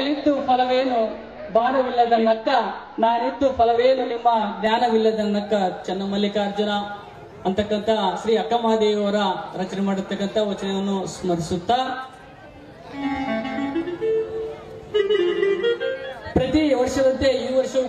ಮೇಲಿದ್ದು ಫಲವೇನು ಭಾರವಿಲ್ಲದ ನಕ್ಕ, ನಾನಿದ್ದು ಫಲವೇನು ನಿಮ್ಮ ಜ್ಞಾನವಿಲ್ಲದ ನಕ್ಕ. ಚನ್ನಮಲ್ಲಿಕಾರ್ಜುನ ಅಂತಕ್ಕಂಥ ಶ್ರೀ ಅಕ್ಕಮಹಾದೇವಿಯವರ ರಚನೆ ಮಾಡಿರ್ತಕ್ಕಂಥ ವಚನವನ್ನು ಸ್ಮರಿಸುತ್ತಾ ಪ್ರತಿ ವರ್ಷದಂತೆ ಈ ವರ್ಷವೂ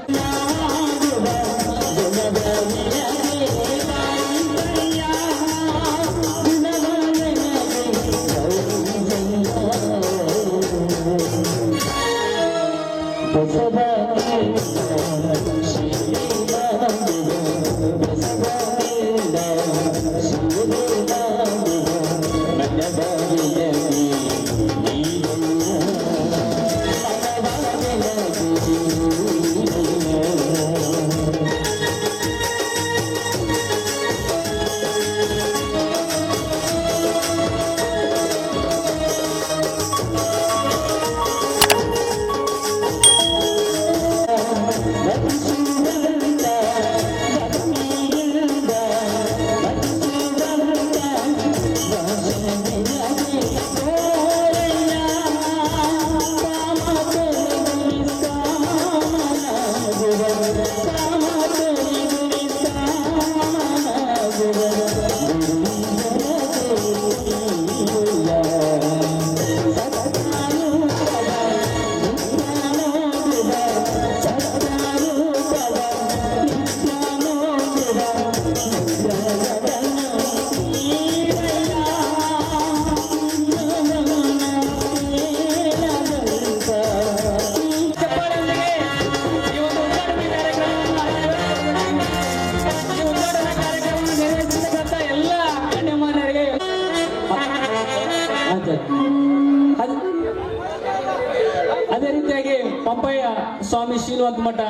ಅದೇ ರೀತಿಯಾಗಿ ಪಂಪಯ್ಯ ಸ್ವಾಮಿ ಶೀಲವಂತ ಮಠ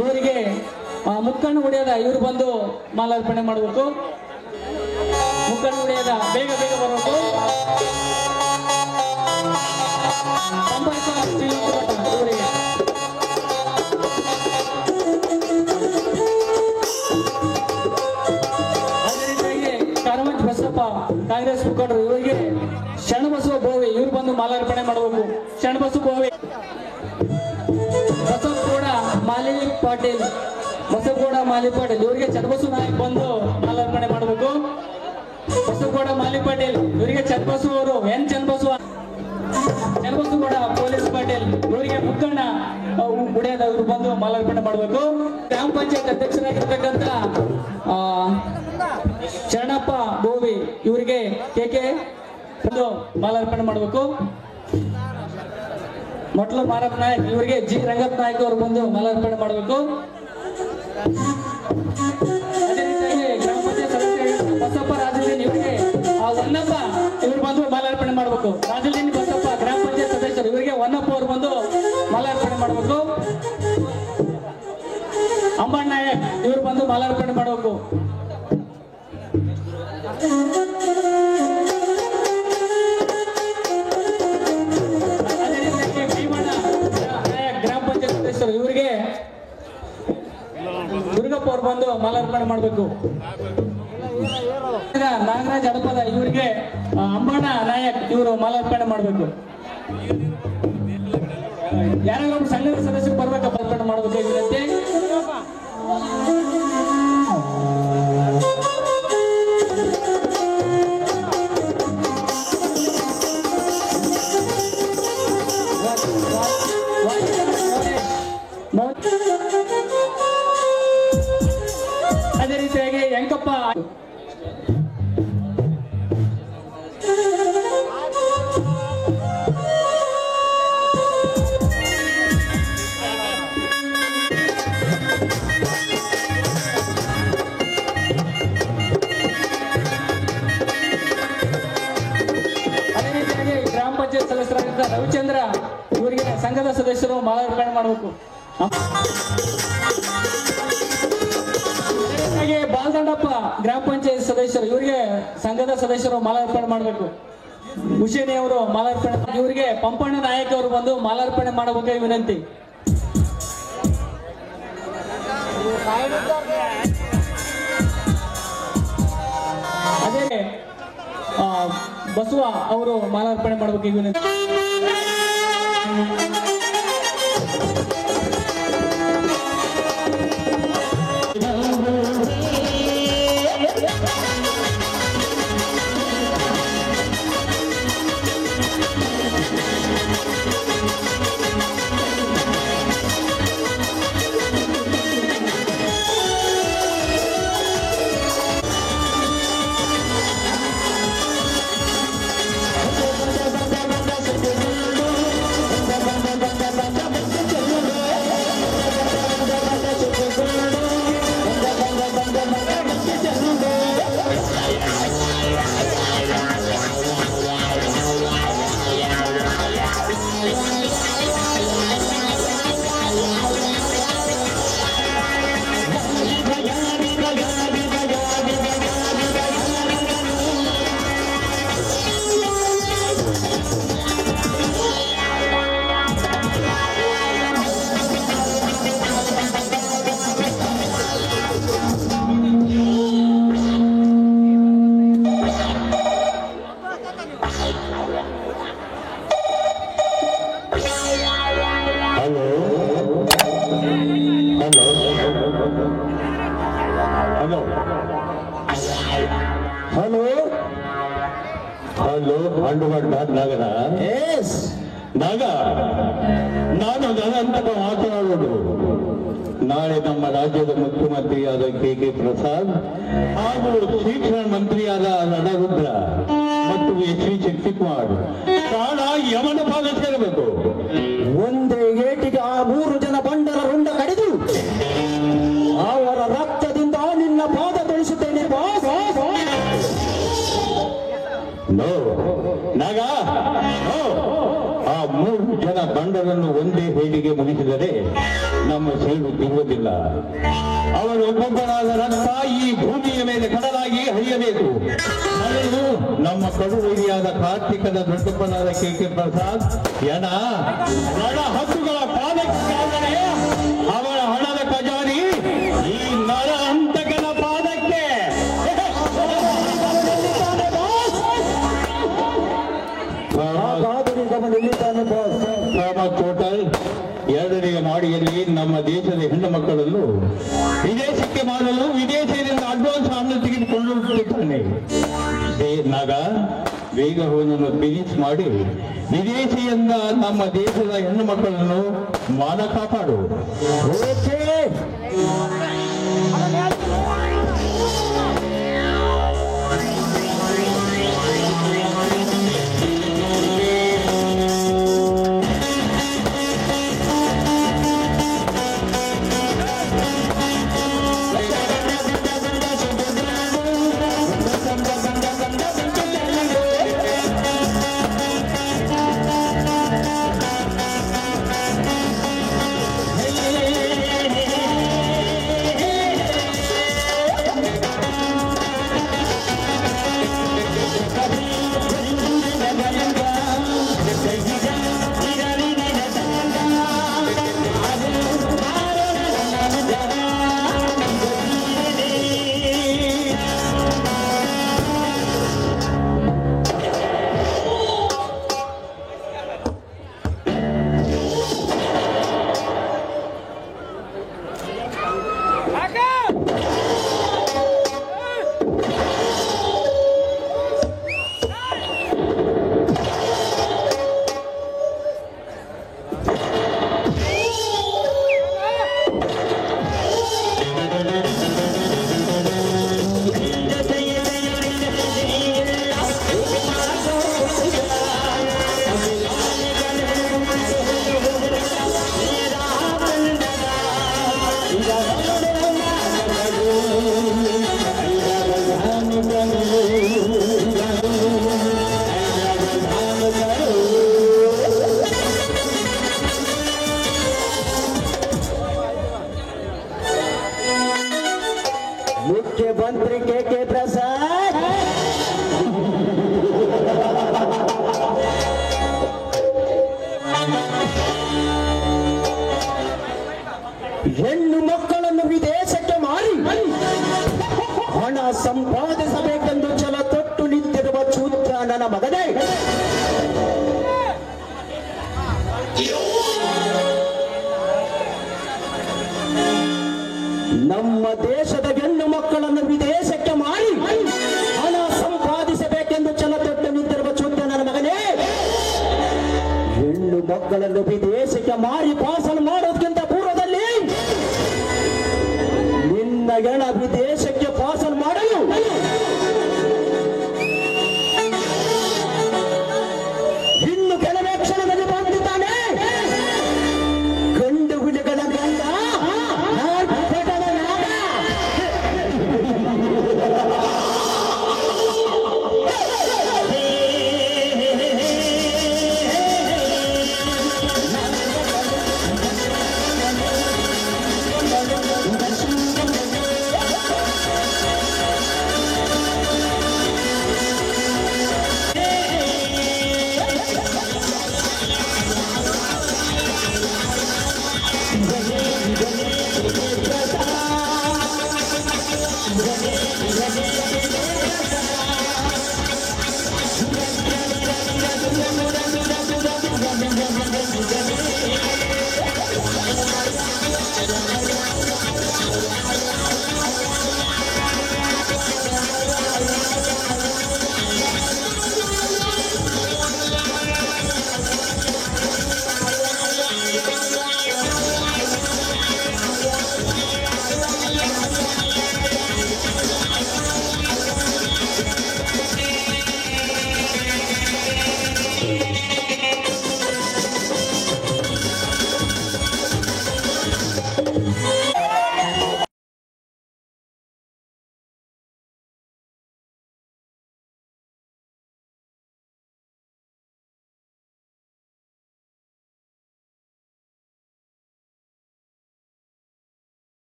ಇವರಿಗೆ ಮುಕ್ಕಣ್ಣು ಹೊಡೆಯದ ಇವರು ಬಂದು ಮಾಲಾರ್ಪಣೆ ಮಾಡಬೇಕು. ಮುಕ್ಕಣ್ಣು ಹೊಡೆಯದ ಬೇಗ ಬೇಗ ಬರಬೇಕು. ಪಂಪಯ್ಯ ಸ್ವಾಮಿ ಶೀಲವಂತ ಮಠ ಇವರಿಗೆ ಅದೇ ರೀತಿಯಾಗಿ ಕಾರಮಂಚ ಬಸಪ್ಪ ಕಾಂಗ್ರೆಸ್ ಮುಖಂಡರು ಇವರಿಗೆ ಶರಣಬಸವ ಬೋವೆ ಇವ್ರು ಬಂದು ಮಾಲಾರ್ಪಣೆ ಮಾಡಬೇಕು. ಶರಣಬಸವ ಬೋವೆ ಬಸವಗೌಡ ಮಾಲಿಕ್ ಪಾಟೀಲ್ ಇವರಿಗೆ ಚನ್ನಬಸವ ನಾಯಕ್ ಬಂದು ಮಾಲಾರ್ಪಣೆ ಮಾಡಬೇಕು. ಬಸವಗೌಡ ಮಾಲಿಕ್ ಪಾಟೀಲ್ ಇವರಿಗೆ ಚನ್ನಬಸವ ಅವರು ಚನ್ನಬಸವಗೌಡ ಪೊಲೀಸ್ ಪಾಟೀಲ್ ಇವರಿಗೆ ಮುಕ್ಕಣ್ಣ ಉಡಿಯದ ಇವರು ಬಂದು ಮಾಲಾರ್ಪಣೆ ಮಾಡಬೇಕು. ಗ್ರಾಮ ಪಂಚಾಯತ್ ಅಧ್ಯಕ್ಷರಾಗಿರ್ತಕ್ಕಂಥ ಶರಣಪ್ಪ ಬೋವಿ ಇವರಿಗೆ ಕೆಕೆ ಒಂದು ಮಾಲಾರ್ಪಣೆ ಮಾಡಬೇಕು. ಮೊಟ್ಲ ಮಾರಪ್ಪ ನಾಯಕ್ ಇವರಿಗೆ ಜಿ ರಂಗಪ್ಪ ನಾಯಕ್ ಅವರು ಬಂದು ಮಾಲಾರ್ಪಣೆ ಮಾಡಬೇಕು. ಅದೇ ರೀತಿಯಾಗಿ ಗ್ರಾಮ ಪಂಚಾಯತ್ ಸದಸ್ಯರಾಗಿದ್ದ ಬಸಪ್ಪ ರಾಜಲಿನ್ ಇವರಿಗೆ ಹೊನ್ನಪ್ಪ ಇವರು ಬಂದು ಮಾಲಾರ್ಪಣೆ ಮಾಡಬೇಕು. ರಾಜಲಿನ್ ಬಸಪ್ಪ ಗ್ರಾಮ ಪಂಚಾಯತ್ ಸದಸ್ಯರು ಇವರಿಗೆ ಹೊನ್ನಪ್ಪ ಅವರು ಬಂದು ಮಾಲಾರ್ಪಣೆ ಮಾಡಬೇಕು. ಅಂಬಣ್ಣ ನಾಯಕ್ ಇವರು ಬಂದು ಮಾಲಾರ್ಪಣೆ ಮಾಡಬೇಕು. ಗ್ರಾಮ ಪಂಚಾಯತ್ ಸದಸ್ಯರು ಇವರಿಗೆ ದುರ್ಗಪ್ಪ ಅವರು ಬಂದು ಮಾಲಾರ್ಪಣೆ ಮಾಡಬೇಕು. ನಾಗರಾಜ್ ಅಡಪದ ಇವರಿಗೆ ಅಂಬಣ್ಣ ನಾಯಕ್ ಇವರು ಮಾಲಾರ್ಪಣೆ ಮಾಡಬೇಕು. ಯಾರಾದ್ರೂ ಸಂಘದ ಸದಸ್ಯರು ಬರ್ಬೇಕು ಮಾಲಾರ್ಪಣೆ ಮಾಡಬೇಕು. ವಿನಂತಿ. ಅದೇ ರೀತಿಯಾಗಿ ಯಂಕಪ್ಪ ಗ್ರಾಮ ಪಂಚಾಯತ್ ಸದಸ್ಯರಾಗಿದ್ದ ರವಿಚಂದ್ರ ಇವರಿಗೆ ಸಂಘದ ಸದಸ್ಯರು ಮಾಲಾರ್ಪಣೆ ಮಾಡಬೇಕು. ಬಾಲದಂಡಪ್ಪ ಗ್ರಾಮ ಪಂಚಾಯತ್ ಸದಸ್ಯರು ಇವರಿಗೆ ಸಂಘದ ಸದಸ್ಯರು ಮಾಲಾರ್ಪಣೆ ಮಾಡಬೇಕು. ಹುಸೇನಿ ಅವರು ಮಾಲಾರ್ಪಣೆ ಇವರಿಗೆ ಪಂಪಣ್ಣ ನಾಯಕ್ ಅವರು ಬಂದು ಮಾಲಾರ್ಪಣೆ ಮಾಡಬೇಕು ವಿನಂತಿ. ಅದೇ ಬಸವ ಅವರು ಮಾಲಾರ್ಪಣೆ ಮಾಡಬೇಕು ವಿನಂತಿ. ಹಲೋ ಹಲೋ ಹಲೋ ಹಂಡುಗಡ್ಡ ನಗರ ನಾಗ ನಾನು ನನ್ನಂತಕ ಮಾತನಾಡುವುದು ನಾಳೆ ನಮ್ಮ ರಾಜ್ಯದ ಮುಖ್ಯಮಂತ್ರಿಯಾದ ಕೆ ಪ್ರಸಾದ್ ಹಾಗೂ ಶಿಕ್ಷಣ ಮಂತ್ರಿಯಾದ ನಡರುದ್ರ ಮತ್ತು ಎಚ್ ವಿ ಶಕ್ತಿಕುಮಾರ್ ಪ್ರಾಣ ಯಮನ ಪಾದ ಸೇರಬೇಕು. ಒಂದೇ ಏಟಿಗೆ ಆ 3 ಜನ ಬಂಡರ ರುಂಡ ಕಡಿದು ಅವರ ರಕ್ತದಿಂದ ನಿನ್ನ ಪಾದ ತೊಳಿಸುತ್ತೇನೆ ಬಾಸ್. ನೋ ನಾಗ ನೋ. ಆ 3 ಜನ ಬಂಡರನ್ನು ಒಂದೇ ಹೇಡಿಗೆ ಮುಗಿಸಿದರೆ ನಮ್ಮ ಸೇಡು ತಿರುವುದಿಲ್ಲ. ಅವರೊಬ್ಬೊಬ್ಬರಾದ ರಕ್ತ ಈ ಭೂಮಿಯ ಮೇಲೆ ಕಡಲಾಗಿ ಹರಿಯಬೇಕು. ಅದನ್ನು ನಮ್ಮ ಕಡುವೈರಿಯಾದ ಕಾರ್ತಿಕದ ದೊಡ್ಡಪ್ಪನಾದ ಕೆ ಪ್ರಸಾದ್ ಎಣ ರಣ ಹಕ್ಕುಗಳ ಪಾದಕ್ಕಾದರೆ ಅವರ ಹಣದ ಖಜಾನಿ ಈ ನರ ಹಂತಕನ ಪಾದಕ್ಕೆ. ಟೋಟಲ್ 2ನೇ ಮಾಡಿಯಲ್ಲಿ ನಮ್ಮ ದೇಶದ ಹೆಣ್ಣು ಮಕ್ಕಳನ್ನು ವಿದೇಶಕ್ಕೆ ಮಾಡಲು ವಿದೇಶದಿಂದ ಅಡ್ವಾನ್ಸ್ ಹಣ ತೆಗೆದುಕೊಳ್ಳುತ್ತಿದ್ದಾನೆ. ನಾಗ ಬೇಗ ಅವನನ್ನು ಫಿನಿಶ್ ಮಾಡಿ ವಿದೇಶಿಯಿಂದ ನಮ್ಮ ದೇಶದ ಹೆಣ್ಣು ಮಕ್ಕಳನ್ನು ಮಾನ ಕಾಪಾಡು. ಮುಖ್ಯಮಂತ್ರಿ ಕೆ ಪ್ರಸಾದ್ ಹೆಣ್ಣು ಮಕ್ಕಳನ್ನು ವಿದೇಶಕ್ಕೆ ಮಾರಿ ಹಣ ಸಂಪಾದಿಸಬೇಕೆಂದು ಛಲ ತೊಟ್ಟು ನಿಂತಿರುವ ಚೂತ್ರ ನನ್ನ ಮಗನೇ. ನಮ್ಮ ದೇಶದ ಹೆಣ್ಣು ಮಕ್ಕಳನ್ನು ವಿದೇಶಕ್ಕೆ ಮಾರಿ ಹಣ ಸಂಪಾದಿಸಬೇಕೆಂದು ಛಲ ತೊಟ್ಟು ನಿಂತಿರುವ ಚೂತ್ರ ನನ್ನ ಮಗನೇ. ಹೆಣ್ಣು ಮಕ್ಕಳನ್ನು ವಿದೇಶಕ್ಕೆ ಮಾರಿ ಪಾಸಲ್ ಮಾಡೋದಕ್ಕಿಂತ ಪೂರ್ವದಲ್ಲಿ ನಿನ್ನ ಗಣ ವಿದೇಶಕ್ಕೆ ಪಾಸಲ್ ಮಾಡಲು ಇನ್ನು ಕೆಲವೇ ಕ್ಷಣದಲ್ಲಿ ಬಂದಿದ್ದಾನೆ. ಗಂಡು ಹುಲಿಗಳ ಗಂಡ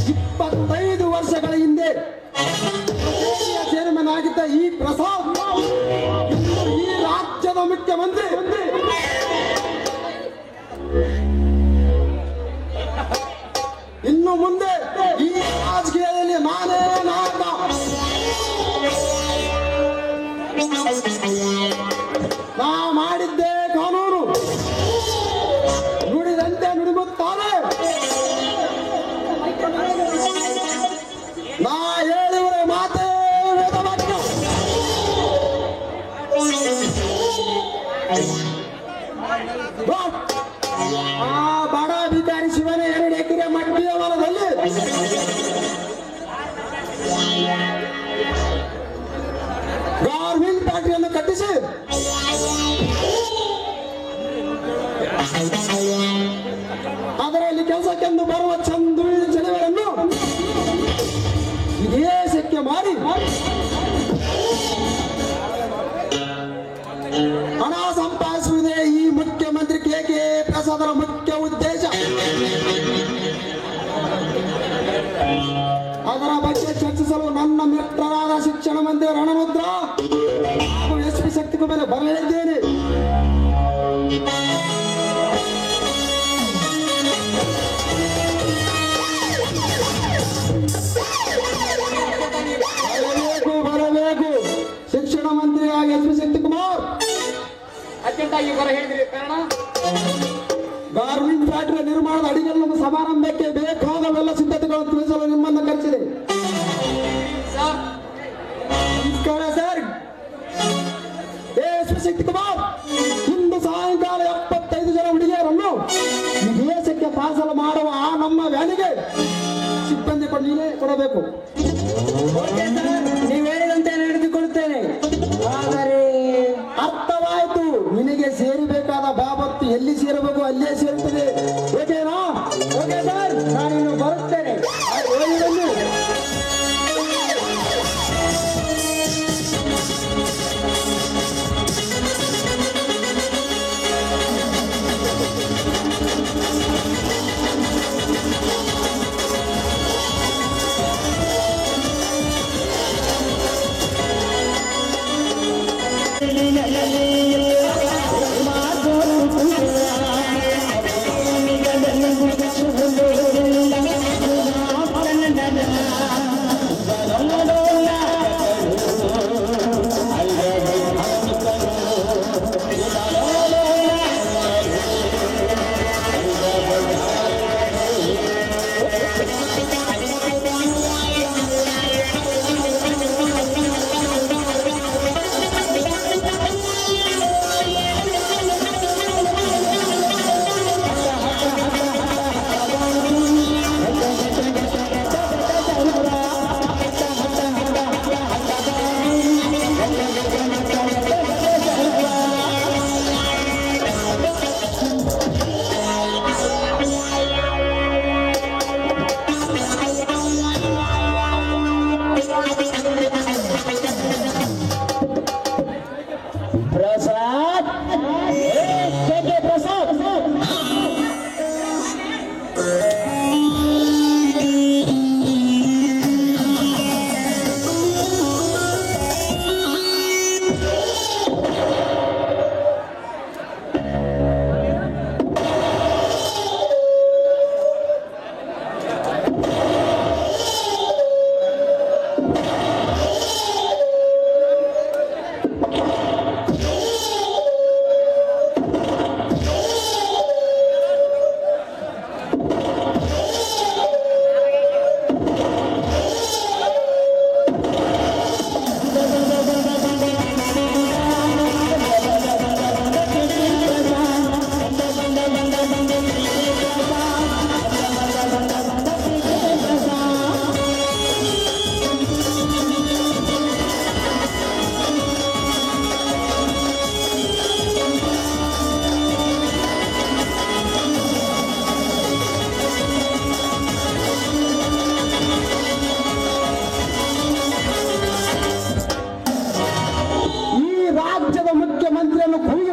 25 ವರ್ಷಗಳ ಹಿಂದೆ ಚೇರ್ಮನ್ ಆಗಿದ್ದ ಈ ಪ್ರಸಾದ್ ಈ ರಾಜ್ಯದ ಮುಖ್ಯಮಂತ್ರಿ. ಇನ್ನು ಮುಂದೆ ಈ ರಾಜಕೀಯದಲ್ಲಿ ನಾನೇ ನಾಯಕ. ನಾ ಮಾಡಿದ್ದೆ ಕಾನೂನು, ನುಡಿದಂತೆ ನುಡಿಯುತ್ತಾರೆ. ನಾ ಹೇಳಿವರ ಮಾತೇ ವೇದವಾಕ್ಯ. ಆ ಬಡ ಅಧಿಕಾರಿ ಶಿವನ 2 ಎಕರೆ ಮಟ್ಟಿಯ ಹೊಲದಲ್ಲಿ ಗಾರ್ಮೆಂಟ್ ಫ್ಯಾಕ್ಟರಿಯನ್ನು ಕಟ್ಟಿಸಿ ಅದರಲ್ಲಿ ಕೆಲಸಕ್ಕೆಂದು ಬರುವ ಚಂದುಳ್ಳಿ ಜನಗಳನ್ನು ವಿದೇಶಕ್ಕೆ ಮಾರಿ ಹಣ ಸಂಪಾದಿಸುವುದೇ ಈ ಮುಖ್ಯಮಂತ್ರಿ ಕೆ ಪ್ರಸಾದರ ಮುಖ್ಯ ಉದ್ದೇಶ. ಅದರ ಬಗ್ಗೆ ಚರ್ಚಿಸಲು ನನ್ನ ಮಿತ್ರರಾದ ಶಿಕ್ಷಣ ಮಂತ್ರಿ ರಣರುದ್ರ ಹಾಗೂ SP ಶಕ್ತಿಕುಮಾರ್ ಬರಲಿದ್ದೇನೆ. ಬರಬೇಕು ಶಿಕ್ಷಣ ಮಂತ್ರಿ ಹಾಗೂ SP ಶಕ್ತಿಕುಮಾರ್. ಅತ್ಯಂತಾಗಿ ಬರ ಹೇಳಿದ್ರಿ ಕಾರಣ ಗಾರ್ಮೆಂಟ್ ಫ್ಯಾಕ್ಟರಿ ನಿರ್ಮಾಣದ ಅಡಿಗಲ್ಲು ಸಮಾರಂಭಕ್ಕೆ ಬೇಕಾದವೆಲ್ಲ ಸಿದ್ಧತೆಗಳನ್ನು ತಿಳಿಸಲು ನಿಮ್ಮನ್ನು ಕರೆಸಿದೆ. ನಮಸ್ಕಾರ ಸರ್. SP ಶಕ್ತಿಕುಮಾರ್, ಇಂದು ಸಾಯಂಕಾಲ 75 ಜನ ಹುಡುಗಿಯರನ್ನು ವಿದೇಶಕ್ಕೆ ಪಾರ್ಸಲ್ ಮಾಡುವ ಆ ನಮ್ಮ ವ್ಯಾನಿಗೆ ಸಿಬ್ಬಂದಿ ನೀನೇ ಕೊಡಬೇಕು. ನೀವು ಹೇಳಿದಂತೆ ನಡೆದುಕೊಳ್ಳುತ್ತೇನೆ. ಆದರೆ ಅರ್ಥವಾಯಿತು, ನಿನಗೆ ಸೇರಬೇಕಾದ ಬಾಬತ್ತು ಎಲ್ಲಿ ಸೇರಬೇಕು ಅಲ್ಲೇ ಸೇರುತ್ತದೆ. ಓಕೆನಾ? ಓಕೆ ಸರ್, ನಾನಿನ್ನು ಬರುತ್ತೇನೆ.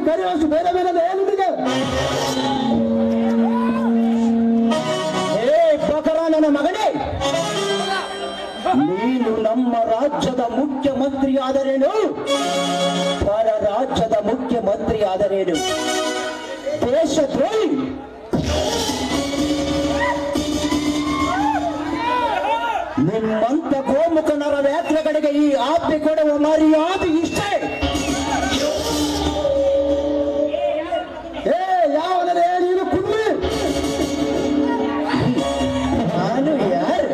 ಕರೆಯುವಷ್ಟು ಬೇರೆ ಬೇರೆ ಏನಿದೆ? ಏ ಬಕರ ನನ್ನ ಮಗನೇ, ನೀನು ನಮ್ಮ ರಾಜ್ಯದ ಮುಖ್ಯಮಂತ್ರಿ ಆದರೇನು, ಪರ ರಾಜ್ಯದ ಮುಖ್ಯಮಂತ್ರಿ ಆದರೇನು, ದೇಶದ್ರೋಹಿ. ನಿಮ್ಮಂತ ಗೋಮುಖ ನರವ್ಯಾತ್ರೆಗಳಿಗೆ ಈ ಆಜ್ಞೆ ಕೊಡುವ ಮರ್ಯಾದೆ ಇಷ್ಟೇ. ಯಾವುದೇ ನೀನು ಕುಮ್ಮಿ, ನಾನು ಯಾರು?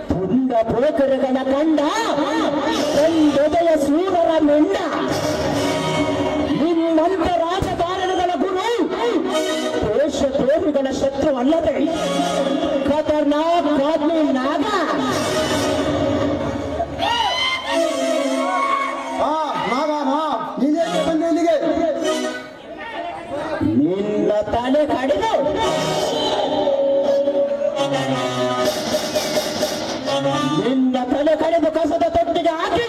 ಪುಂಡ ಪೋಕರಗಳ ಕಂಡ ಒಂದೊದಯ ಸೂರರ ಮೆಂಡ. ನಿಮ್ಮಂತ ರಾಜಕಾರಣಗಳ ಗುರು ದೇಶದ್ರೋಹಿಗಳ ಶತ್ರು ಅಲ್ಲದೆ ಖತರ್ನಾಕ್ ಆದ್ಮಿ ನಾಗ. ನಿನ್ನ ತಲೆ ಕಡಿದು ನಿನ್ನ ತಲೆ ಕಡಿದು ಕಸದ ತೊಟ್ಟಿಗೆ ಹಾಕಿ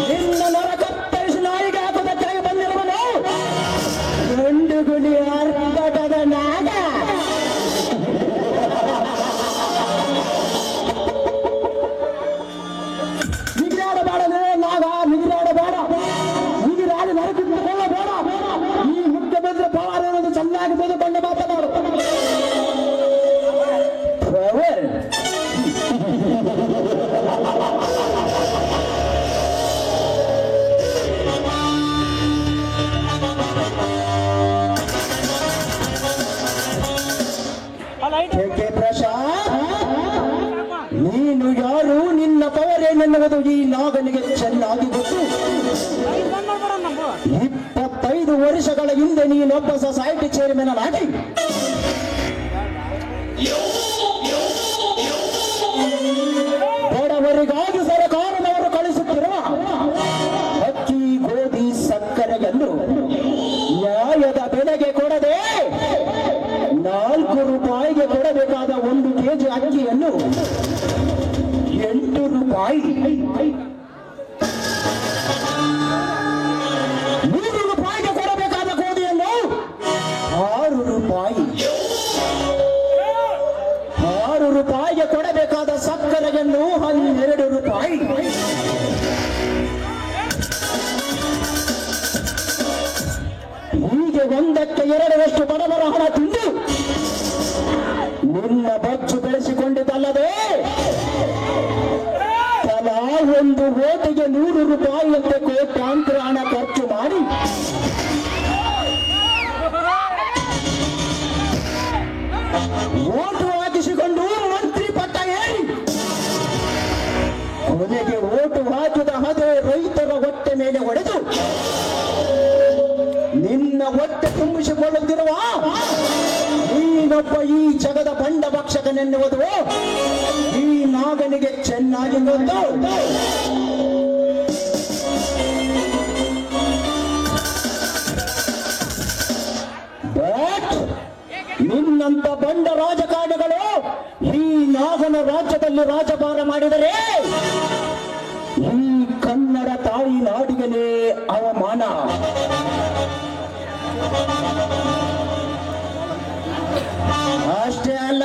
ನಿನ್ನ ನರ ಕತ್ತರಿಸಿ ನಾಯಿಗೆ ಹಾಕುವುದಕ್ಕಾಗಿ ಬಂದಿರುವನು ಗಂಡು ಗುಡಿ ಆರ್ಭಟದ ನಾಗ. ನಿಗಿರಾಡಬೇಡಲೇ ನಾಗ, ನಿಗಿರಾಡಬೇಡ. ನಿಗಿರಾಡಿ ನರಕಿಟ್ಟುಕೊಳ್ಳಬೇಡ. ಈ ಮುಖ್ಯಮಂತ್ರಿ ಪವಾರ್ ಅನ್ನೋದು ಚೆನ್ನಾಗಿ ತೆಗೆದುಕೊಂಡು ಮಾತನಾಡು. ಪವರ್ ಕೆ ಪ್ರಸಾದ್, ನೀನು ಯಾರು, ನಿನ್ನ ಪವರ್ ಏನೆನ್ನುವುದು ಈ ನಾಗನಿಗೆ ಚೆನ್ನಾಗಿ ಗೊತ್ತು. 25 ವರ್ಷಗಳ ಹಿಂದೆ ನೀನೊಬ್ಬ ಸೊಸೈಟಿ ಚೇರ್ಮನ್ ಆಗಿ ಬಡವರಿಗಾಗಿ ಸರ್ಕಾರದವರು ಕಳಿಸುತ್ತಿರುವ ಅಕ್ಕಿ, ಗೋಧಿ, ಸಕ್ಕರೆಯನ್ನು ನ್ಯಾಯದ ಬೆಲೆಗೆ ಕೊಡದೆ 4 ರೂಪಾಯಿಗೆ ಕೊಡಬೇಕಾದ 1 ಕೆಜಿ ಅಕ್ಕಿಯನ್ನು 8 ರೂಪಾಯಿ, 3 ರೂಪಾಯಿಗೆ ಕೊಡಬೇಕಾದ ಗೋಧಿಯನ್ನು 6 ರೂಪಾಯಿ, 6 ರೂಪಾಯಿಗೆ ಕೊಡಬೇಕಾದ ಸಕ್ಕರೆಯನ್ನು 12 ರೂಪಾಯಿ, ಹೀಗೆ 1ಕ್ಕೆ 2ರಷ್ಟು ಬಡವರ ಹಣ ತಿಂದು ನಿನ್ನ ಬಚ್ಚು ಬೆಳೆಸಿಕೊಂಡಿದ್ದಲ್ಲದೆ ತಲಾ 1 ಓಟಿಗೆ 100 ರೂಪಾಯಿಯಂತೆ ಕೋಟ್ಯಾಂತರ ಹಣ ಖರ್ಚು ಮಾಡಿ ಓಟು ಹಾಕಿಸಿಕೊಂಡು ಮಂತ್ರಿ ಪಟ್ಟ ಏರಿ ಕೊನೆಗೆ ಓಟು ಹಾಕಿದ ಅದೇ ರೈತರ ಹೊಟ್ಟೆ ಮೇಲೆ ಹೊಡೆದು ನಿನ್ನ ಹೊಟ್ಟೆ ತುಂಬಿಸಿಕೊಳ್ಳುತ್ತಿರುವ ನೀನೊಬ್ಬ ಈ ಜಗದ ಬಂಡ ಭಕ್ಷಕನೆನ್ನುವುದು ಈ ನಾಗನಿಗೆ ಚೆನ್ನಾಗಿ ಗೊತ್ತು. ಬಟ್ ನಿನ್ನಂತ ಬಂಡ ರಾಜಕಾರಣಿಗಳು ಈ ನಾಗನ ರಾಜ್ಯದಲ್ಲಿ ರಾಜಭಾರ ಮಾಡಿದರೆ ಈ ಕನ್ನಡ ತಾಯಿ ನಾಡಿಗನೇ ಅವಮಾನ. ಅಷ್ಟೇ ಅಲ್ಲ,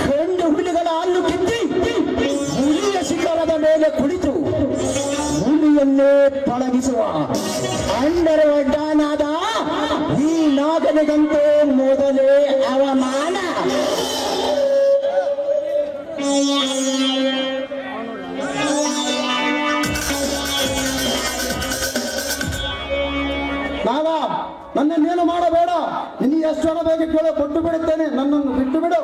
ಗಂಡು ಹುಲಿಗಳ ಹಲ್ಲು ಕಿತ್ತಿ ಹುಲಿಯ ಶಿಖರದ ಮೇಲೆ ಕುಳಿತು ಹುಲಿಯನ್ನೇ ಪಳಗಿಸುವ ಅಂಡರ ಒಡ್ಡಾನಾದ ಈ ನಾಗನಿಗಂತೂ ಮೊದಲೇ ಅವಮಾನ. ನಾಗ, ನನ್ನನ್ನೇನು ಮಾಡಬೇಡ. ನಿನಗೆ ಎಷ್ಟು ಹಣ ಬೇಕು ಕೇಳೋ, ಕೊಟ್ಟು ಬಿಡುತ್ತೇನೆ. ನನ್ನನ್ನು ಬಿಟ್ಟು ಬಿಡು.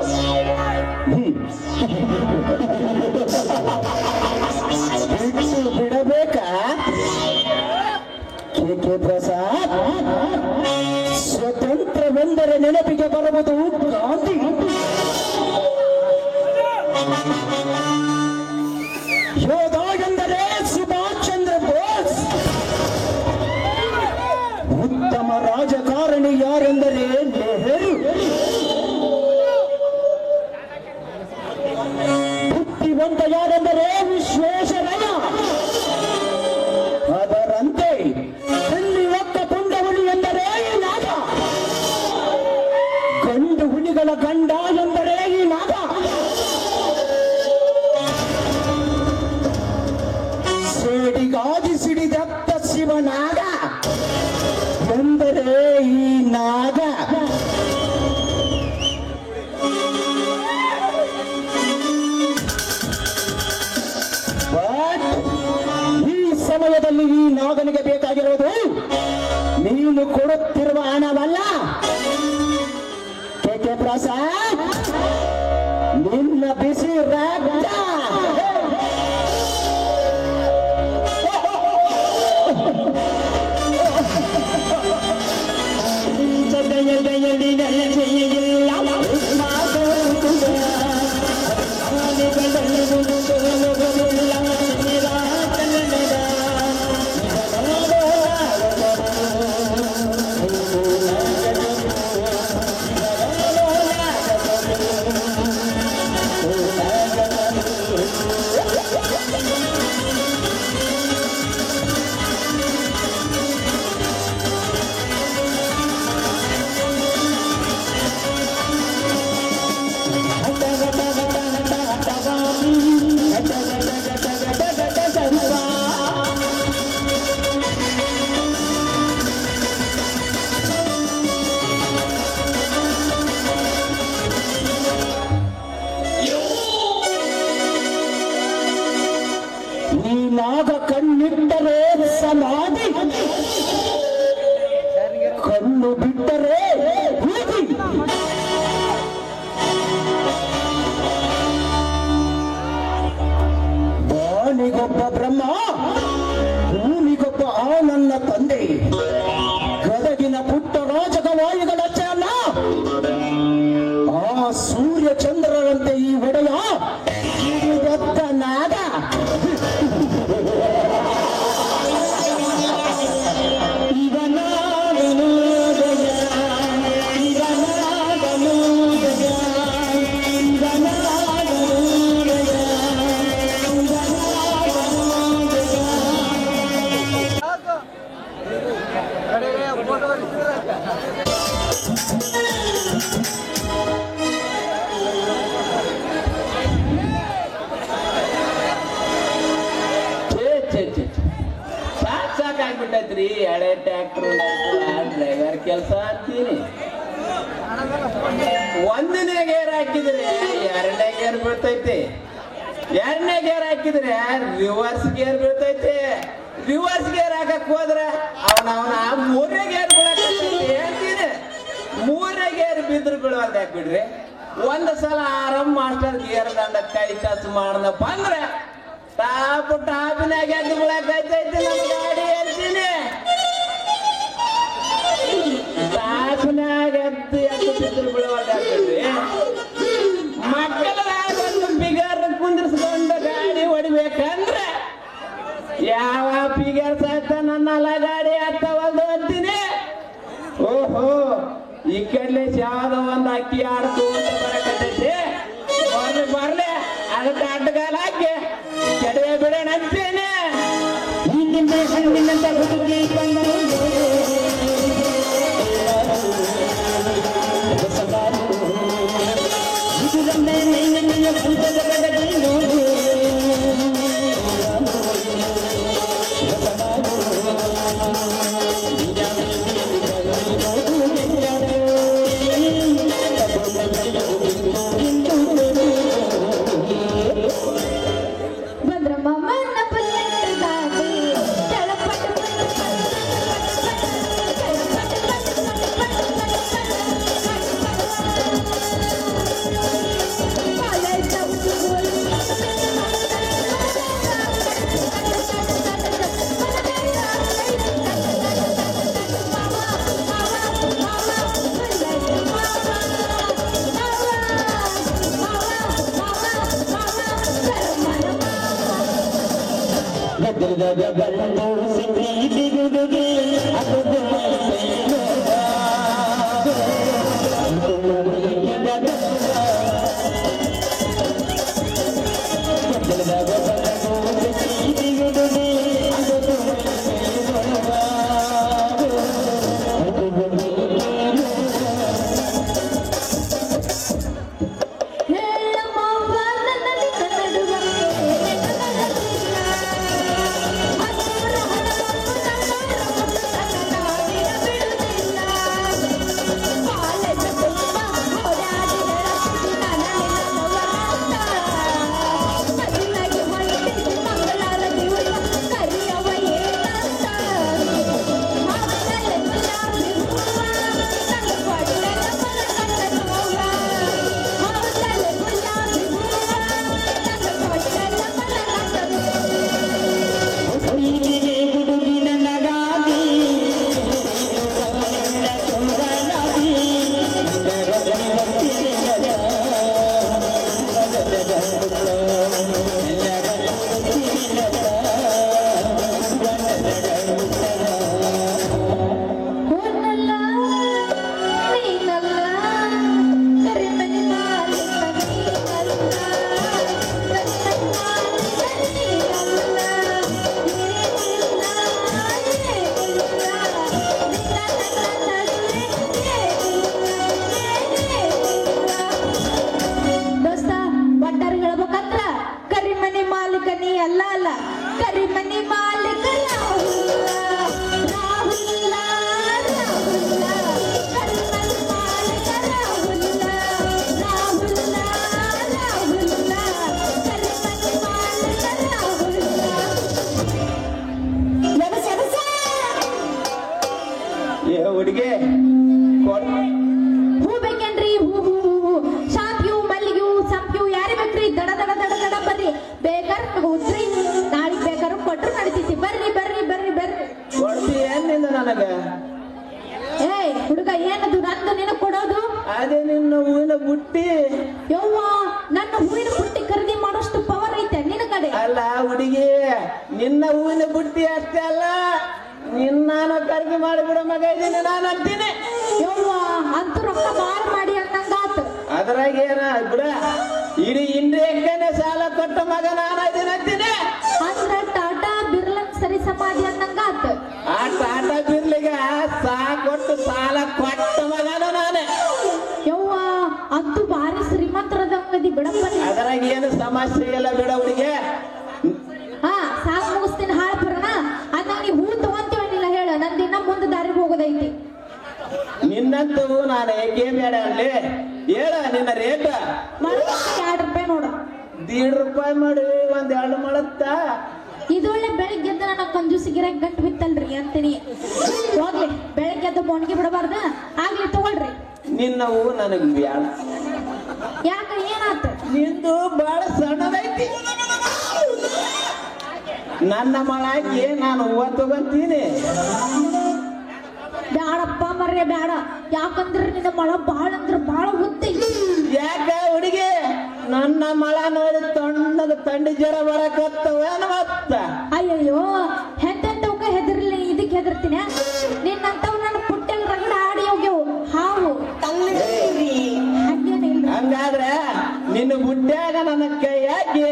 ಬಿಟ್ಟು ಬಿಡಬೇಕಾ? ಕೆ ಪ್ರಸಾದ್, ಸ್ವತಂತ್ರವೆಂದರೆ ನೆನಪಿಗೆ ಬರುವುದು ಗಾಂಧಿ, ಯೋಧ ಎಂದರೆ ಸುಭಾಷ್ ಚಂದ್ರ ಬೋಸ್, ಉತ್ತಮ ರಾಜಕಾರಣಿ ಯಾರೆಂದರೆ ನೆಹರು, ಭಗವಂತ ಯಾರೆಂದರೆ ವಿಶ್ವೇಶ್ವರಯ್ಯ. ಅದರಂತೆ ಅಲ್ಲಿ ಒಕ್ಕ ಪುಂಡ ಹುಲಿ ಎಂದರೆ ಈ ನಾಗ, ಗಂಡು ಹುಲಿಗಳ ಗಂಡ ಎಂದರೆ ಈ ನಾಗ, ಸೇಡಿಗಾಗಿ ಸಿಡಿದತ್ತ ಶಿವನಾಗ ಎಂದರೆ ಈ ನಾಗ. ಈ ಸಮಯದಲ್ಲಿ ಈ ನಾಗನಿಗೆ ಬೇಕಾಗಿರುವುದು ನೀನು ಕೊಡುತ್ತಿರುವ ಹಣವಲ್ಲ ಕೆ ಪ್ರಸಾದ್, ನಿನ್ನ ಬಿಸಿ ರಕ್ತ. ಈ ನಾಗ ಕಣ್ಣಿಟ್ಟರೆ ಸಮಾಧಿ, ಕಣ್ಣು ಬಿಟ್ಟರೆ ಬೂದಿ. ಬಾಣಿಗೊಬ್ಬ ಬ್ರಹ್ಮ, ಭೂಮಿಗೊಬ್ಬ ಆ ನನ್ನ ತಂದೆ, ಗದಗಿನ ಪುಟ್ಟ ರಾಜಕವಾಯಿಗಳ ಚಾಲ, ಆ ಸೂರ್ಯ ಚಂದ್ರರಂತೆ ಈ ಒಡೆಯ ಎತ್ತ ನಾಗ. ಸಾಕಾಗ್ಬಿಟ್ಟೈತ್ರಿ ಹಳೆ ಟ್ರ್ಯಾಕ್ಟರ್ ಡ್ರೈವರ್ ಕೆಲಸ ಅಂತೀನಿ. ಒಂದನೇ ಗೇರ್ ಹಾಕಿದ್ರೆ ಎರಡನೇ ಗೇರ್ ಬೀಳ್ತೈತಿ, ಎರಡನೇ ಗೇರ್ ಹಾಕಿದ್ರೆ ರಿವರ್ಸ್ ಗೇರ್ ಬೀಳ್ತೈತಿ, ರಿವರ್ಸ್ ಗೇರ್ ಹಾಕಕ್ ಹೋದ್ರೆ ಅವನ ಮೂರನೇ ಗೇರ್ ಬೀಳಕತ್ತೈತಿ ಹೇಳ್ತೀನಿ. ಮೂರನೇ ಗೇರ್ ಬಿದ್ರು ಬೀಳೋದ್ ಹಾಕ್ಬಿಡ್ರಿ. ಒಂದ್ ಸಲ ಆರಾಮ್ ಮಾಸ್ಟರ್ ಗೇರ್ ದಂಡ ಕೈ ಟಚ್ ಮಾಡ್ದಪ್ಪ ಅಂದ್ರೆ ಟಾಪಿನಾಗ ಎದ್ದು ಬಿಳಕೈತೈತಿ ನಮ್ಮ ಗಾಡಿ ಹೇಳ್ತೀನಿ. ಟಾಪಿನಾಗ ಎದ್ದು ಬಿದ್ರು ಬೀಳೋದಾಗ್ಬಿಡ್ರಿ. ಮಕ್ಕಳದಾಗ ಒಂದು ಬಿಗರ್ ಕುಂದಿರ್ಸ್ಕೊಂಡು ಗಾಡಿ ಹೊಡಿಬೇಕಂದ್ರೆ ಯಾವ ಫಿಗರ್ ಸಹಿತ ನನ್ನಲ್ಲ ಗಾಡಿ ಹತ್ತವಲ್ದು ಅಂತೀನಿ. ಓಹೋ, ಈ ಕಡ್ಲೆ ಯಾವ್ದೋ ಒಂದು ಅಕ್ಕಿ ಆಡ್ತು ಅಂತ ಬರಕತ್ತೈತಿ. ಬರ್ಲಿ ಅದಕ್ಕೆ ಅಡ್ಡಗಾಲ ಹಾಕಿ ಕೆಡವೆ ಬಿಡೋಣ ಅಂತೇನೆ. ಹಿಂದಿನ ಹಣ್ಣಿನಂತ ಹುಡುಗಿ ಬಂದು ಯವ್ವ ನನ್ನ ಹೂವಿನ ಬುಟ್ಟಿ ಖರೀದಿ ಮಾಡೋಷ್ಟು ಪವರ್ ಐತೆ ನಿನ್ನ ಕಡೆ. ಅಲ್ಲ ಹುಡುಗಿ, ನಿನ್ನ ಹೂವಿನ ಬುಟ್ಟಿ ಅಷ್ಟೇ ಅಲ್ಲ, ನಿನ್ನಾನು ಖರೀದಿ ಮಾಡಿಬಿಡ ಮಗ ಇದೀನಿ ನಾನು ಅಂತೀನಿ. ಯವ್ವ ಅಂತೂ ರೊಕ್ಕ ಬಾರ್ ಮಾಡಿ ಅನ್ನಂಗಾತು. ಅದ್ರಾಗ ಏನ ಬಿಡ, ಇಡೀ ಇಂಡಿಯಾಕ್ಕೇನೆ ಸಾಲ ಕೊಟ್ಟ ಮಗ ನಾನು ಇದೀನಿ ಅಂತೀನಿ. ಅಂದ್ರ ಟಾಟಾ ಬಿರ್ಲನ್ ಸರಿ ಸಮಾಧಿ ಅನ್ನಂಗಾತು. ಆ ಟಾಟಾ ಬಿರ್ಲಿಗೆ ಕೊಟ್ಟು ಸಾಲ ಕೊಟ್ಟ ಮಗನ ನಾನೇ. ಯವ್ವ ಅಂತೂ ಭಾರಿ ಶ್ರೀಮಂತರದಂಗದಿ ಬಿಡಪ್ಪ. ಅದ್ರಾಗ ಏನು ಸಮಸ್ಯೆ ಇಲ್ಲ ಬಿಡ ಹುಡುಗಿ. ಹಾ ಸಾಕ್ ಮುಗಿಸ್ತೀನಿ ಹಾಳು ಬರೋಣ. ಅದ್ನಾಗ ನೀ ಹೂ ತಗೊಂತೀವನಿಲ್ಲ ಹೇಳ, ನಂದಿನ ಮುಂದೆ ದಾರಿಗೆ ಹೋಗೋದೈತಿ. ನಿನ್ನಂತೂ ನಾನು ಏಕೆ ಬೇಡ ಅನ್ಲಿ, ಹೇಳ ನಿನ್ನ ರೇಟ್. ₹2 ನೋಡು. ₹1.5 ಮಾಡಿ ಒಂದ್ 2 ಮಾಡತ್ತ. ಇದೊಳ್ಳೆ ಬೆಳಿಗ್ಗೆ ಎದ್ದು ನನ್ನ ಕಂಜೂಸಿ ಗಿರಾಕ್ ಗಂಟು ಬಿತ್ತಲ್ರಿ ಅಂತೀನಿ. ಹೋಗ್ಲಿ ಬೆಳಗ್ಗೆ ಎದ್ದು ಬೋಣಿಗೆ ಬಿಡಬಾರ್ದ. ಆಗ್ಲಿ ತಗೊಳ್ರಿ. ನಿನ್ನ ಹೂ ನನಗ್ ಬೇಡ. ಯಾಕ ಏನಾತ? ನಿಂದು ಬಹಳ ಸಣ್ಣದೈತಿ. ನನ್ನ ಮಳಾಗಿ ನಾನು ಹೂವ ತಗೊಂತೀನಿ. ಬ್ಯಾಡಪ್ಪ ಮರ್ರೆ ಬ್ಯಾಡ. ಯಾಕಂದ್ರೆ ನಿನ್ನ ಮಳ ಬಾಳ ಅಂದ್ರ ಬಾಳ ಉದ್ದೈತಿ. ಯಾಕ ಹುಡುಗಿ, ನನ್ನ ಮಳ ನೋಡಿ ತಣ್ಣದ ತಂಡಿ ಜ್ವರ ಬರಕತ್ತವೇನ ಮತ್ತ? ಅಯ್ಯಯ್ಯೋ ಹೆಂತವಕ ಹೆದರ್ಲಿ, ಇದಕ್ಕೆ ಹೆದರ್ತೀನಿ. ನಿನ್ನಂತವ್ ನನ್ನ ಪುಟ್ಟೆಲ್ ರಗಡ ಆಡಿ ಹೋಗ್ಯವು ಹಾವು. ಹಂಗೇನಿಲ್ಲ. ಹಂಗಾದ್ರೆ ನಿನ್ನ ಬುಡ್ಡ್ಯಾಗ ನನ್ನ ಕೈ ಹಾಕಿ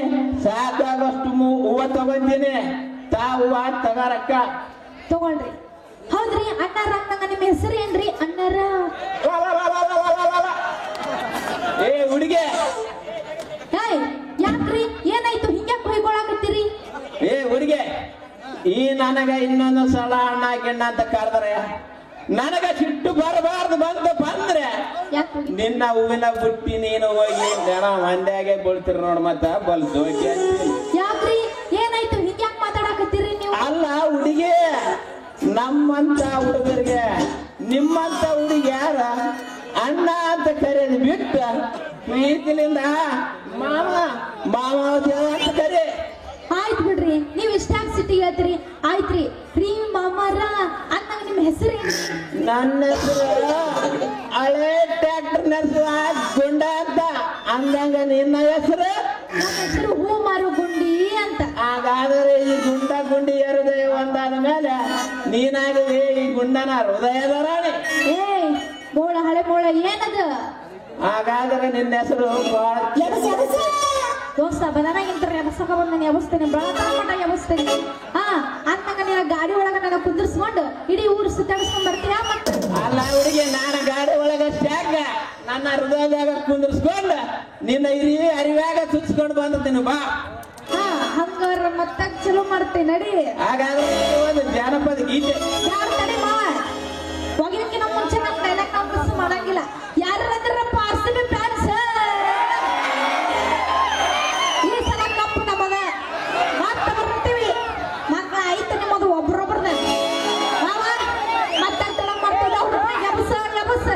ಸಾಕಾಗಷ್ಟು ಹೂವ ತಗೊಂತೀನಿ. ಹೂವ ತಗಾರಕ್ಕ. ತಗೊಳ್ರಿ. ಹೌದ್ರಿ ಅಣ್ಣಾರ ಅಂದಂಗ ನಿಮ್ಮ ಹೆಸರು ಏನ್ರಿ? ಅಣ್ಣಾರ. ಏ ಹುಡುಗಿ, ಯಾಕ್ರಿ ಏನಾಯ್ತು ಹಿಂಗ್ಯಾಕ್ ಹೊಯ್ಕೊಳಕತ್ತೀರಿ? ಏ ಹುಡುಗಿ, ಈ ನನಗ ಇನ್ನೊಂದು ಸಲ ಅಣ್ಣ ಗಿಣ್ಣ ಅಂತ ಕರೆದ್ರೆ ನನಗ ಸಿಟ್ಟು ಬರಬಾರ್ದು. ಬಂದ್ರೆ ನಿನ್ನ ಹೂವಿನ ಬುಟ್ಟಿ ನೀನು ಹೋಗಿ ಜನ ಮಂದ್ಯಾಗೆ ಬೀಳ್ತಿರ್ ನೋಡ್. ಮತ್ತ ಬಲ್ದೋಗಿ ಯಾಕ್ರಿ ಏನಾಯ್ತು ಹಿಂಗ್ಯಾಕ್ ಮಾತಾಡಕತ್ತೀರಿ ನೀವು? ಅಲ್ಲ ಹುಡುಗಿ, ನಮ್ಮಂತ ಹುಡುಗರಿಗೆ ನಿಮ್ಮಂತ ಹುಡುಗಿ ಯಾರ ಅಣ್ಣ ಅಂತ ಕರೆಯೋದು ಬಿಟ್ಟು ಪ್ರೀತಿಲಿಂದ ಮಾವ ಮಾವ ಅಂತ ಕರೆ. ಆಯ್ತು ಬಿಡ್ರಿ, ನೀವ್ ಇಷ್ಟಾಗ್ ಸಿಟಿ ಹೇಳ್ತೀರಿ. ಆಯ್ತ್ರಿ ರೀ ಮಾಮಾರ ಅಂದಂಗ ನಿಮ್ ಹೆಸರು? ನನ್ನ ಹೆಸರು ಹಳೆ ಟ್ರ್ಯಾಕ್ಟರ್ ನಡೆಸುವ ಗುಂಡ ಅಂತ. ಅಂದಂಗ ನಿನ್ನ ಹೆಸರು? ನನ್ನ ಹೆಸರು ಹೂ ಮಾರು ಗುಂಡಿ ಅಂತ. ಹಾಗಾದರೆ ಈ ಗುಂಡಿ ಹೃದಯ ಒಂದಾದ ಮೇಲೆ ನೀನಾಗಿದೆ ಈ ಗುಂಡನ ಹೃದಯದ ರಾಣಿ. ಏ ಬೋಳ ಹಳೆ ಬೋಳ ಏನದ? ಹಾಗಾದರೆ ನಿನ್ನ ಹೆಸರು ದೋಸ್ತ ಬದನಾಗಿಂತ ಎಬಸಕ ಬಂದ ಎಬಸ್ತೇನೆ, ಬೆಳತನ ಎಬಸ್ತೇನೆ. ಹಾ ಅಂದಂಗ ನೀನ ಗಾಡಿ ಒಳಗ ನನ್ನ ಕುಂದಿರ್ಸ್ಕೊಂಡು ಇಡೀ ಊರು ಸುತ್ತಾಡಿಸ್ಕೊಂಡ್ ಬರ್ತೀಯಾ? ಮತ್ತೆ ಅಲ್ಲ ಹುಡುಗಿ, ನಾನು ಗಾಡಿ ಒಳಗಷ್ಟಾಗ ನನ್ನ ಹೃದಯದಾಗ ಕುಂದಿರ್ಸ್ಕೊಂಡು ನಿನ್ನ ಹಿರಿ ಅರಿವ್ಯಾಗ ಸುಚ್ಕೊಂಡು ಬಂದಿದ್ದೀನಿ ಬಾ. ಹಾ ಹಂಗಾರ ಮತ್ತ ಚಲೋ ಮಾಡ್ತೇನೆ ನಡಿ. ಹಾಗಾದ್ರೆ ಒಂದು ಜಾನಪದ ಗೀತೆ. ಯಾರು ತಡಿ ಮಾ ಹೋಗಿನಕ್ಕಿನ ಮುಂಚೆ ನಮ್ಮ ಡೈಲಾಗ್ ಕಾಂಪಿಸ್ ಮಾಡಂಗಿಲ್ಲ. ಯಾರದ್ರಪ್ಪ RCB ಫ್ಯಾನ್ಸ್ ಈ ಸಲ ಕಪ್ಪು ನಮಗ ಮತ್ತೆ ಬರ್ತೀವಿ. ಮಗ ಐತೆ ನಿಮ್ಮದು ಒಬ್ರೊಬ್ರದ ಮಾವ ಮತ್ತೆ ತಳ ಮಾಡ್ತದ ಅವ್ರ ಎಬಸ ಎಬಸ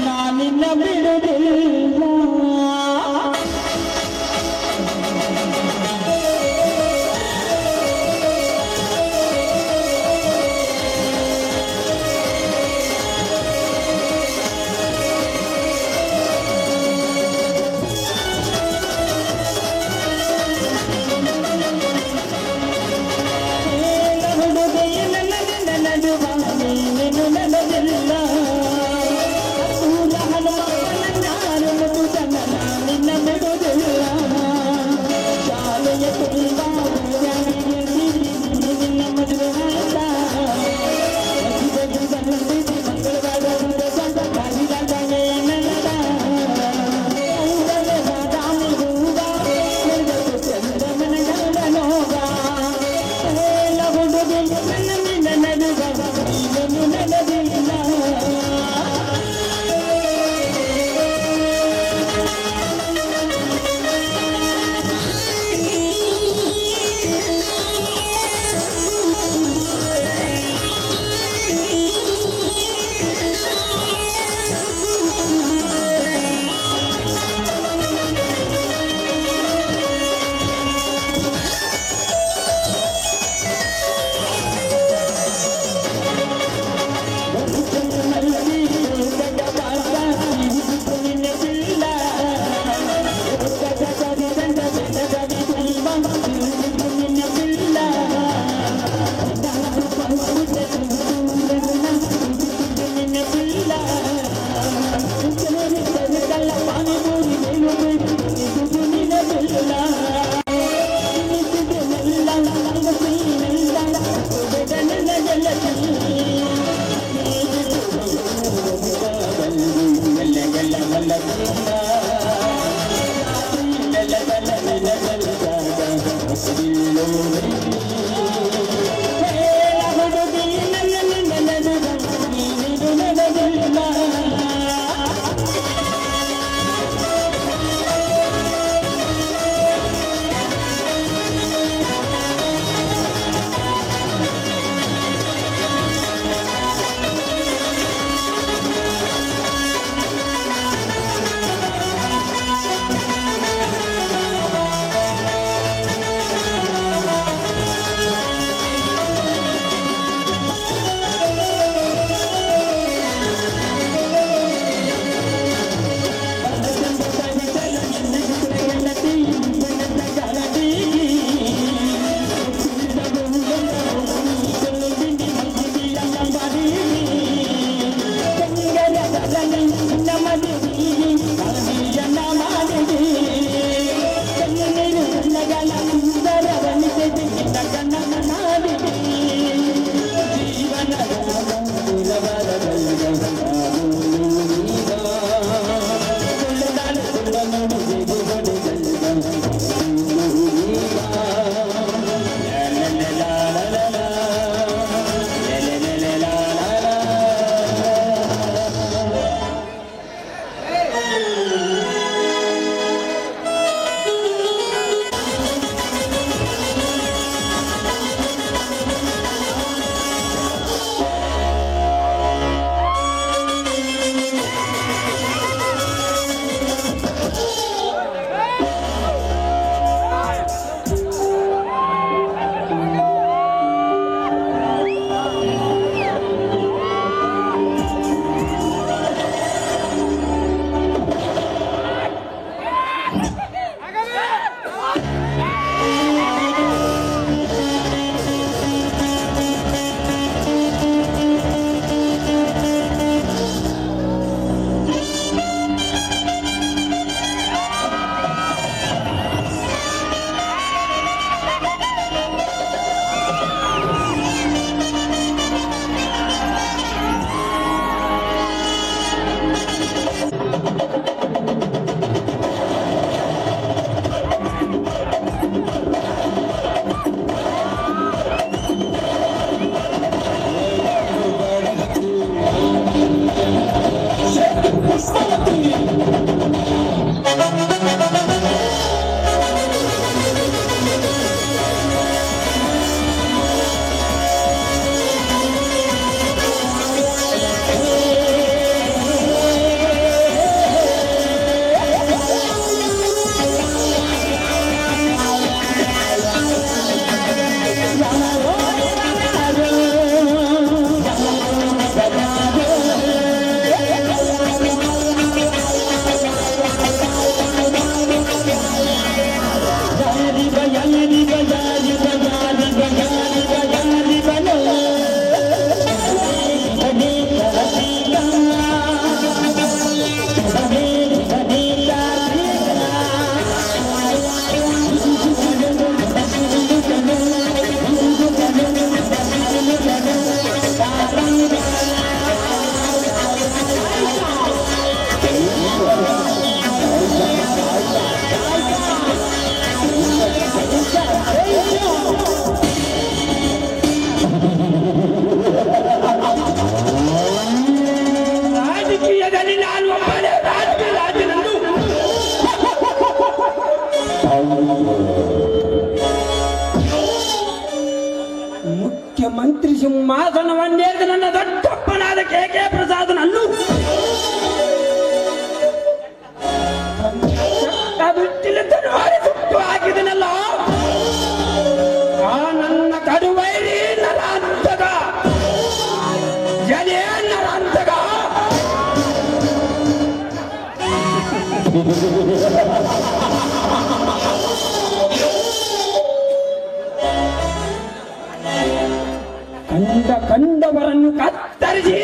ನಾನಿನ್ನ ಬಿಡುವುದಿಲ್ಲ. ಶಾಲೆ ಮುಖ್ಯಮಂತ್ರಿ ಸಿಂಹಾಸನವನ್ನೇರಿದ ನನ್ನ ದೊಡ್ಡಪ್ಪನಾದ ಕೆ ಪ್ರಸಾದನನ್ನು ಸುಟ್ಟು ಹಾಕಿದನಲ್ಲ ಆ ನನ್ನ ಕಡುವೈರಿ ನರಾಂತಕ ಜನೇ ನರಾಂತಕ ಕಂಡವರನ್ನು ಕತ್ತರಿಸಿ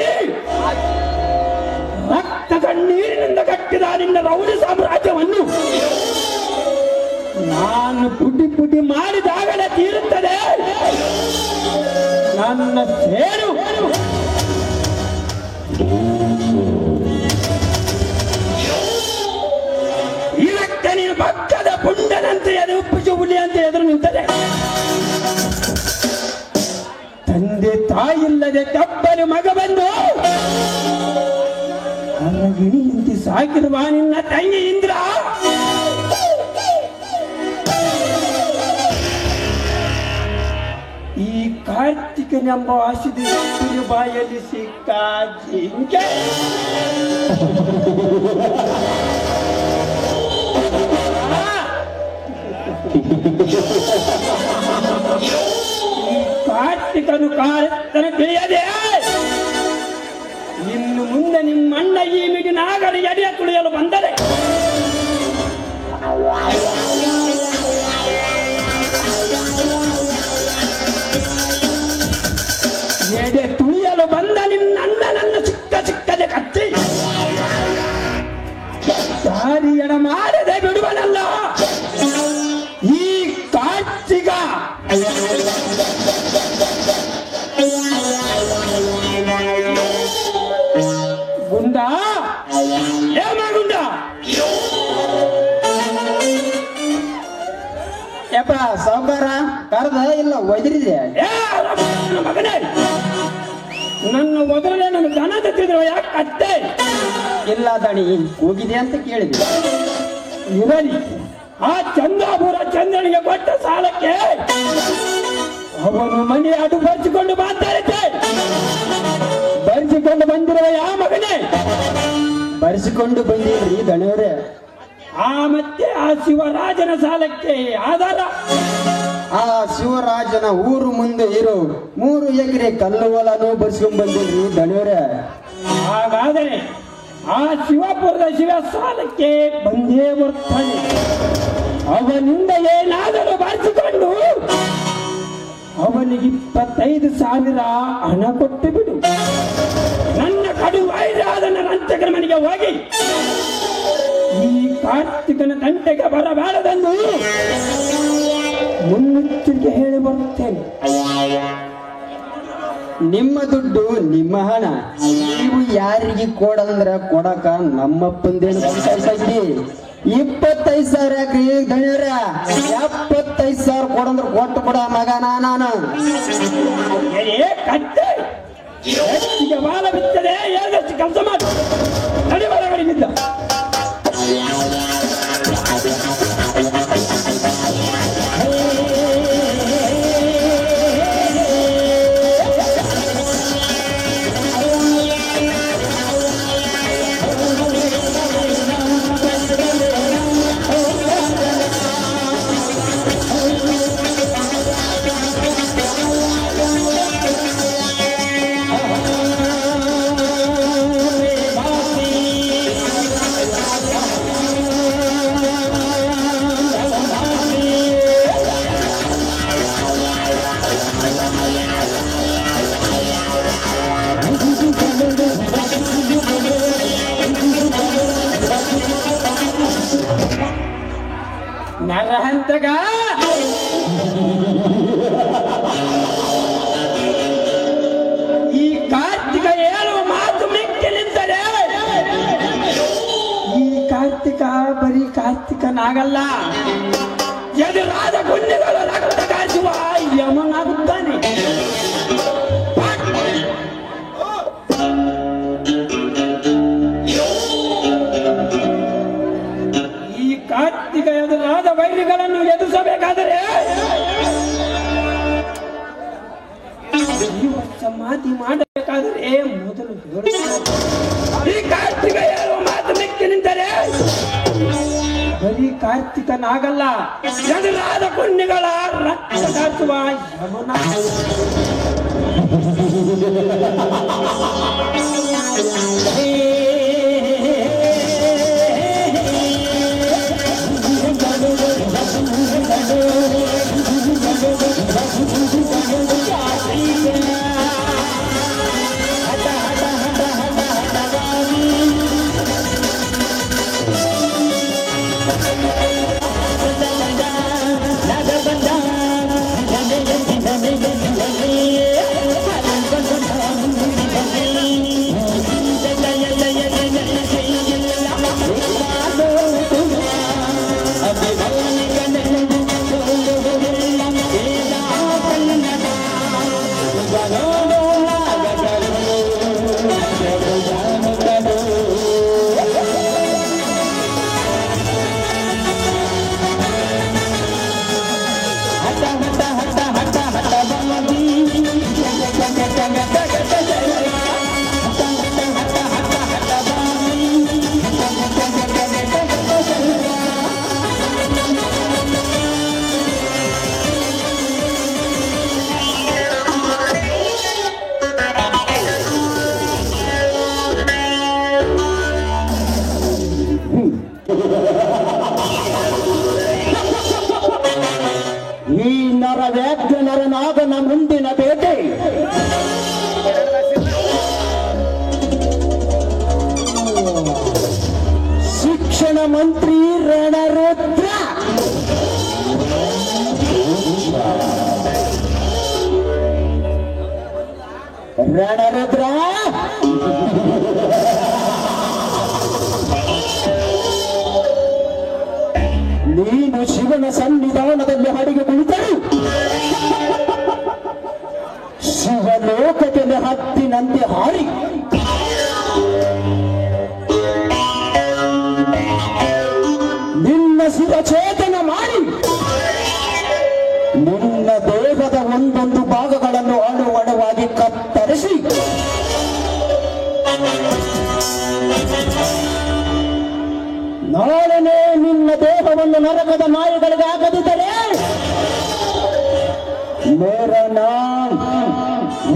ರಕ್ತ ಕಣ್ಣೀರಿನಿಂದ ಕಟ್ಟಿದ ನಿನ್ನ ರೌಡಿ ಸಾಮ್ರಾಜ್ಯವನ್ನು ನಾನು ಪುಡಿ ಪುಡಿ ಮಾಡಿದಾಗಲೇ ತೀರುತ್ತದೆ ನನ್ನ ಸೇರು. ಇದಕ್ಕೆ ನೀನು ಪಕ್ಕದ ಪುಂಡನಂತೆ ಎದೆ ಉಪ್ಪಿಸಿ ಹುಲಿ ಅಂತ ಎದುರು ನಿಂತದೆ. ಕೆಬ್ಬಲಿ ಮಗ ಬಂದು ಅರಗಿಣಿ ಇಂತಿ ಸಾಕಿರುವ ನಿನ್ನ ತಂಗಿ ಇಂದ್ರ ಈ ಕಾರ್ತಿಕನೆಂಬ ಆಸಿದ ಬಾಯಲ್ಲಿ ಸಿಕ್ಕ ಜಿಂಕೆ ಕಾರ್ತಿಕನು ಕಾರತನ ತಿಳಿಯದೆ ಇನ್ನು ಮುಂದೆ ನಿಮ್ಮಣ್ಣ ಈ ಮಿಗಿನಾಗರ ಎಡೆಯ ತುಳಿಯಲು ಬಂದರೆ ಎಡೆ ತುಳಿಯಲು ಬಂದ ನಿನ್ನಣ್ಣನನ್ನು ಚಿಕ್ಕದೆ ಕತ್ತಿ ದಾರಿ ಎಡ ಮಾಡದೆ ಬಿಡುವನಲ್ಲ ಈ ಕಾರ್ತಿಕ ಗುಂಡ ಏಮ ಗುಂಡ ಯಪ್ಪ ಸಾವುಕಾರ ಕರ್ದ ಇಲ್ಲ ಒದರಿದೆ ಮಗನೇ ನನ್ನ ಮೊದಲನೇ ನನ್ನ ದನ ತೆತ್ತಿದ್ರು ಯಾಕೆ ಅತ್ತೆ ಇಲ್ಲ ದಣಿ ಹೋಗಿದೆ ಅಂತ ಕೇಳಿದೆ ಇರಲಿ ಆ ಚಂದ್ರಾಪುರ ಚಂದ್ರನಿಗೆ ಕೊಟ್ಟ ಸಾಲಕ್ಕೆ ಅವನು ಮನೆ ಅಡು ಬರ್ಚಿಕೊಂಡು ಮಾತಾಡಿದ್ದೆ ಬರ್ಸಿಕೊಂಡು ಬಂದಿರುವ ಯಾವ ಮಗನೇ ಬರೆಸಿಕೊಂಡು ಬಂದಿದ್ರಿ ದಣಿಯವ್ರೆ ಆ ಮತ್ತೆ ಆ ಶಿವರಾಜನ ಸಾಲಕ್ಕೆ ಆಧಾರ ಆ ಶಿವರಾಜನ ಊರು ಮುಂದೆ ಇರೋ 3 ಎಕರೆ ಕಲ್ಲು ಹೊಲನು ಬರ್ಸ್ಕೊಂಡ್ ಬಂದಿದ್ರಿ ದಣಿಯವ್ರೆ ಹಾಗಾದರೆ ಆ ಶಿವಪುರದ ಶಿವ ಸಾಲಕ್ಕೆ ಬಂದೇ ಬರ್ತಾನೆ ಅವನಿಂದ ಏನಾದರೂ ಬಾರಿಸಿಕೊಂಡು ಅವನಿಗೆ 25,000 ಹಣ ಕೊಟ್ಟು ಬಿಡು ನನ್ನ ಕಡು ವೈರಾದ ನನ್ನ ಅಂತ್ಯಕರ ಮನೆಗೆ ಹೋಗಿ ಈ ಕಾರ್ತಿಕನ ತಂಟೆಗೆ ಬರಬಾರದೆಂದು ಮುನ್ನೆಚ್ಚರಿಕೆ ಹೇಳಿ ಬರುತ್ತೇನೆ ನಿಮ್ಮ ದುಡ್ಡು ನಿಮ್ಮ ಹಣ ನೀವು ಯಾರಿಗೆ ಕೊಡಂದ್ರ ಕೊಡಕ ನಮ್ಮಪ್ಪಂದೇನು ಬಂದಿದ್ರಿ 25,000 ಯಾಕ್ರಿ ದಣಿಯವ್ರ 75,000 ಕೊಡಂದ್ರ ಕೊಟ್ಟು ಕೊಡ ಮಗನ ನಾನು ಏ ಕತ್ತೆ ಹೆಚ್ಚಿಗೆ ಬಾಲ ಬಿತ್ತದೆ ಏಳಷ್ಟು ಕೆಲಸ ಮಾಡು ನಡಿ ಒಳಗಡೆಗಿದ್ದ ನರಹಂತಗ ಈ ಕಾರ್ತಿಕ ಹೇಳುವ ಮಾತು ಮಿಕ್ಕಿ ನಿಂತರೆ ಈ ಕಾರ್ತಿಕ ಬರೀ ಕಾರ್ತಿಕನಾಗಲ್ಲ ಎದುರಾದ ಗುಂಡಿಗಳ ರಕ್ತ ಕಾಸುವ ಯಮನಾಗುತ್ತಾನೆ ಈ ಕಾರ್ತಿಕ ಎದುರಾದ ವೈರಿಗಳನ್ನು ಎದುರಿಸಬೇಕಾದರೆ ಸಮಾಧಿ ಮಾಡಬೇಕಾದರೆ ಮೊದಲು ಈ ಕಾರ್ತಿಕ ಹೇಳುವ ಮಾತು ಮಿಕ್ಕಿ ನಿಂತರೆ ಬರೀ ಕಾರ್ತಿಕನಾಗಲ್ಲ ಎದುರಾದ ಪುಣ್ಯಗಳ ರಕ್ತ ಕಾಸುವ ಯಮನ ಈ ನರವ್ಯಾಘ್ರ ನರನಾಗನ ಮುಂದಿನ ಬೇಟೆ ಶಿಕ್ಷಣ ಮಂತ್ರಿ ರಣರುದ್ರ. ರಣರುದ್ರ, ನೀನು ಶಿವನ ಸನ್ನಿಧಾನದಲ್ಲಿ ಹಡಿಗೆ ಕುಳಿತರು ಶಿವಲೋಕಕ್ಕೆ ಹತ್ತಿನಂತೆ ಹಾರಿ ನಿನ್ನ ಶಿವಚೇತನ ಮಾಡಿ ನಿನ್ನ ದೇಹದ ಒಂದೊಂದು ಭಾಗಗಳನ್ನು ಅಣುವಣವಾಗಿ ಕತ್ತರಿಸಿ ನಾಳೆನೇ ನಿನ್ನ ದೇಹವನ್ನು ನರಕದ ನಾಯಿಗಳಿಗೆ ಹಾಕದಿದ್ದರೆ ಮೇರ ನಾಮ್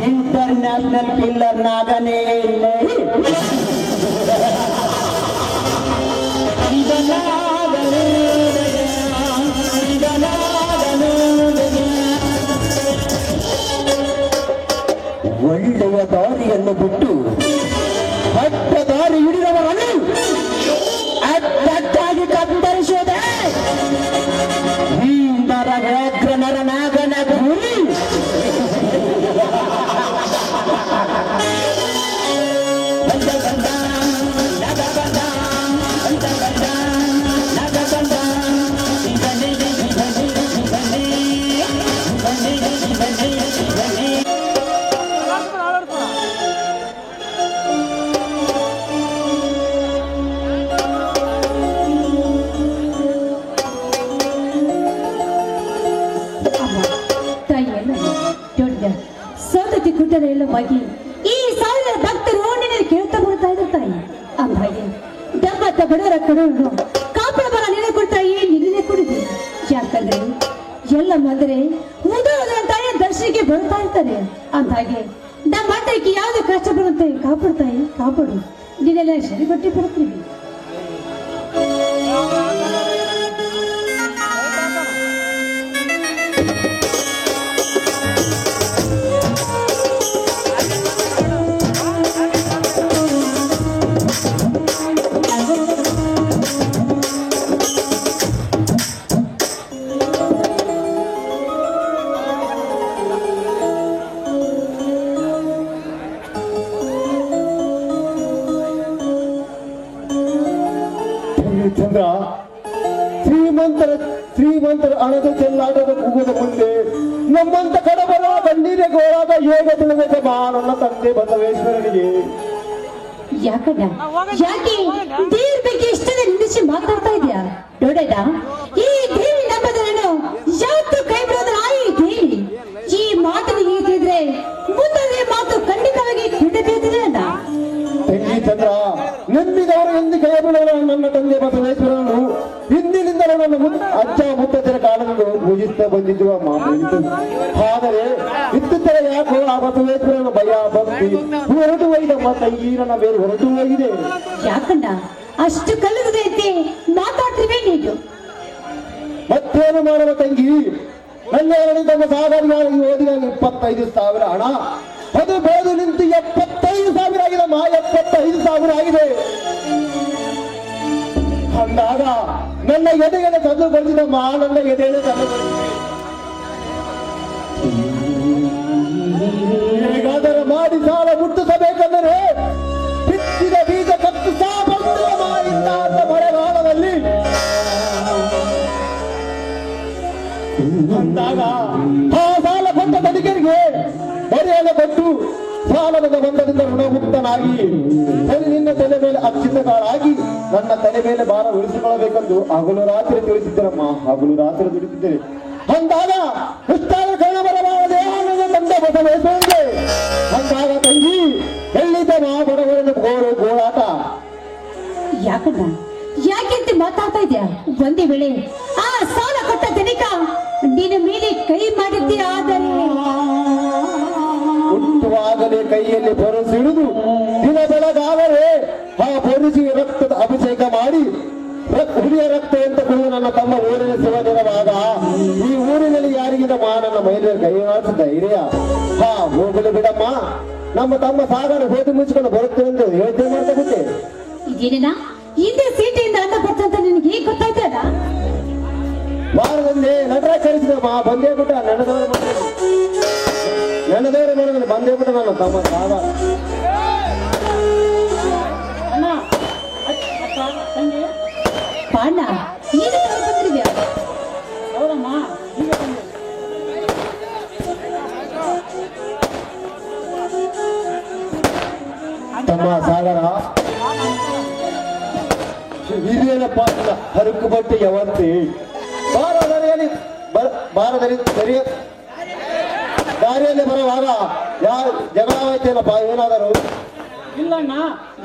ಇಂಟರ್ನ್ಯಾಷನಲ್ ಕಿಲ್ಲರ್ ನಾಗನೇ ಒಳ್ಳೆಯ ದಾರಿಯನ್ನು ಬಿಟ್ಟು ಅಡ್ಡ ದಾರಿ ಹಿಡಿದವರನ್ನು ಅಡ್ಡಾಗಿ ಕತ್ತರಿಸೋದೆ ಈ ನರವ್ಯಾಘ್ರ ನರನಾಗನ ಗುರಿ. ಸೌದತ್ತಿ ಗುಡ್ಡದ ಎಲ್ಲವಾಗಿ ಈ ಸಾವಿರ ಭಕ್ತರು ನಿನ್ನ ಕೇಳ್ತಾ ಬರ್ತಾ ಇದ್ರು ತಾಯಿ. ಅಂದಾಗೆ ಡಬ್ಬತ್ತ ಬಡವರ ಕಡವನ್ನು ಕಾಪಾಡಬರ ನಿನ್ನೆ ಕೊಡ್ತಾಯಿ ನಿನ್ನೆ ಕೊಡಿದೆ. ಯಾಕಂದ್ರೆ ಎಲ್ಲ ಮಂದರೆ ಮುಂದೋದ ತಾಯಿಯ ದರ್ಶನಕ್ಕೆ ಬರ್ತಾ ಇರ್ತಾರೆ. ಅಂದಾಗೆ ನಮ್ಮ ಅಣ್ಣಕ್ಕೆ ಯಾವ್ದು ಕಷ್ಟ ಬರುತ್ತೆ ಕಾಪಾಡ್ತಾಯಿ ಕಾಪಾಡು. ನಿನ್ನೆಲ್ಲ ಸರಿ ಬಟ್ಟೆ ಬರ್ತೀವಿ. ಚಂದ್ರ, ಶ್ರೀಮಂತರ ಹಣದ ಚೆಲ್ಲಾಟದ ಕೂಗುದ ಮುಂದೆ ನಮ್ಮಂತ ಕಡಬರ ಕಣ್ಣೀರೆ ಗೋಳಾದ ಯೋಗ ತಿಳಿದ ನನ್ನ ತಂದೆ ಬಸವೇಶ್ವರನಿಗೆ ಯಾಕಣ್ಣ ಯಾಕೆ ದೇವ್ರ ಬಗ್ಗೆ ಇಷ್ಟನೇ ನಿಲ್ಲಿಸಿ ಮಾತಾಡ್ತಾ ಇದೆಯಾ? ನೋಡಣ್ಣ, ಈ ದೇವಿ ನಂಬದನ್ನು ಯಾವತ್ತೂ ಕೈ ಬಿಡೋದ್ರ ಈ ದೇವಿ. ಈ ಮಾತನ್ನು ಹೀಗಿದ್ರೆ ಮುಂದೆ ಮಾತು ಖಂಡಿತವಾಗಿ ಕೆಡಬೇಕಿದೆ ಅಣ್ಣ. ತಂಗಿ ಚಂದ್ರ, ನಂಬಿದವರು ಎಂದು ಕೈ ಬಿಡೋರು ನನ್ನ ತಂದೆ ಬಸವೇಶ್ವರನು ಹಿಂದಿನಿಂದ ನನ್ನ ಅಜ್ಜ ಮುತ್ತಜ್ಜರ ಕಾಲದಲ್ಲಿ ಪೂಜಿಸ್ತಾ ಬಂದಿದ್ರುವ ಮಾತು. ಆದರೆ ಇತ್ತೀಚೆಗೆ ಯಾಕೋ ಆ ಬಸವೇಶ್ವರನ ಭಯ ಭಕ್ತಿ ಹೊರಟು ಹೋಯ್ದಮ್ಮ ತಂಗಿ, ನನ್ನ ಬೇರೆ ಹೊರಟು ಹೋಗಿದೆ. ಯಾಕಣ್ಣ ಅಷ್ಟು ಕಲ್ಲುತ್ತದೆ ಐತಿ ಮಾತಾಡ್ತೀವಿ ನೀನು? ಮತ್ತೇನು ಮಾಡಲು ತಂಗಿ, ನನ್ನ ತಮ್ಮ ಸಾಗರಿಗಾಗಿ ಓದಿದಾಗ 25,000 ಹಣ, ಅದು ಬೋದು ನಿಂತು 75,000 ಆಗಿದೆ. 75,000 ಆಗಿದೆ. ಅಂದಾಗ ನನ್ನ ಎದೆಗೆ ತಂದು ಬಂದಿದ್ದಮ್ಮ, ನನ್ನ ಎದೆಗೆ ತಂದು ಹೇಗಾದರೂ ಮಾಡಿ ಸಾಲ ಮುಟ್ಟಿಸಬೇಕೆಂದರೆ ಬಿತ್ತಿದ ಬೀಜ ಕತ್ತು ಮಾಡಿದ್ದ ಮಳೆಗಾಲದಲ್ಲಿ ಅಂದಾಗ ಆ ಸಾಲ ಕೊಟ್ಟ ತನಿಖರಿಗೆ ಮರೆಯನ್ನು ಕೊಟ್ಟು ಸಾಲದ ಬಂಧದಿಂದ ಋಣಮುಕ್ತನಾಗಿ ನಿನ್ನ ತಲೆ ಮೇಲೆ ಅಕ್ಷಿತಗಳಾಗಿ ನನ್ನ ತಲೆ ಮೇಲೆ ಭಾರ ಉಳಿಸಿಕೊಳ್ಳಬೇಕೆಂದು ಹಗಲು ರಾತ್ರಿ ತಿಳಿಸಿದ್ದರಮ್ಮ, ಹಗಲು ರಾತ್ರಿ ದುಡಿಸಿದ್ದೇನೆ. ಅಂದಾಗ ಉಷ್ಟಾದ ಕರ್ಣ ಬರಬಾರದೆ ನನ್ನ ತಂದೆ ಬಸವೇಶ್ವರನಿಗೆ. ಅಂದಾಗ ತಂಗಿ ಎಲ್ಲಿದ್ದ ಬಡವರನ್ನು ಗೋಳಾಟ. ಯಾಕಣ್ಣ ಯಾಕೆಂತ ಮಾತಾಡ್ತಾ ಇದ್ಯಾ? ಒಂದೇ ವೇಳೆ ಆ ಸಾಲ ಕೊಟ್ಟ ತನಿಖ ನಿನ್ನ ಮೇಲೆ ಕೈ ಮಾಡಿದ್ದೆ ಆದರೆ ಹುಟ್ಟುವಾಗಲೇ ಕೈಯಲ್ಲಿ ಪೊರಸಿಡಿದು ದಿನ ಬೆಳಗಾದರೆ ಆ ಪೊರಸಿಗೆ ರಕ್ತದ ಅಭಿಷೇಕ ಮಾಡಿ ಹುಲಿಯ ರಕ್ತ ಅಂತ ಕುಡಿದು ನನ್ನ ತಮ್ಮ ಊರಿನ ಶಿವನಿರುವಾಗ ಈ ಊರಿನಲ್ಲಿ ಏನಮ್ಮ ನನ್ನ ಮೈಲಿ ಕೈ ಆಡಿಸ ಧೈರ್ಯ? ಹಾ ಹೋಗಲು ಬಿಡಮ್ಮ, ನಮ್ಮ ತಮ್ಮ ಸಾಗರ ಹೋಗಿ ಮುಚ್ಕೊಂಡು ಬರುತ್ತೆ ಎಂದು ಯೋಚನೆ ಮಾಡ್ತಾ ಬಿಟ್ಟೆ. ಇದೇನೇನಾ ಹಿಂದೆ ಸೀಟೆಯಿಂದ ಅನ್ನ ಬರ್ತಂತ ನಿನಗೆ ಈಗ ಗೊತ್ತಾಯ್ತದ? ವಾರದಲ್ಲಿ ನಟರಾಜ್ ಕರೆಸಿದಮ್ಮ, ಬಂದೇ ಬಿಟ್ಟ. ನನ್ನದವರ ಮನೆಯಲ್ಲಿ ಬಂದೇ ಬಿಟ್ಟ ನನ್ನ ತಮ್ಮ ಸಾಗರ. ಅಣ್ಣ ಅಕ್ಕ ತಂಗಿ ಪಾಂಡ ನೀನು ಬಂದಿದ್ಯಾ? ಹೌದಮ್ಮ ಈಗ ಬಂದೆ. ತಮ್ಮ ಸಾಗರ ಹಿರಿಯನಪ್ಪ ಹರಕು ಬಟ್ಟೆ ಯಾವತ್ತಿ ಬಾರದಲ್ಲಿ ದಾರಿಯಲ್ಲಿ ಬರುವಾಗ ಯಾರು ಜಗಳವಾಯ್ತೇನಪ್ಪ? ಏನಾದರೂ ಇಲ್ಲಣ್ಣ,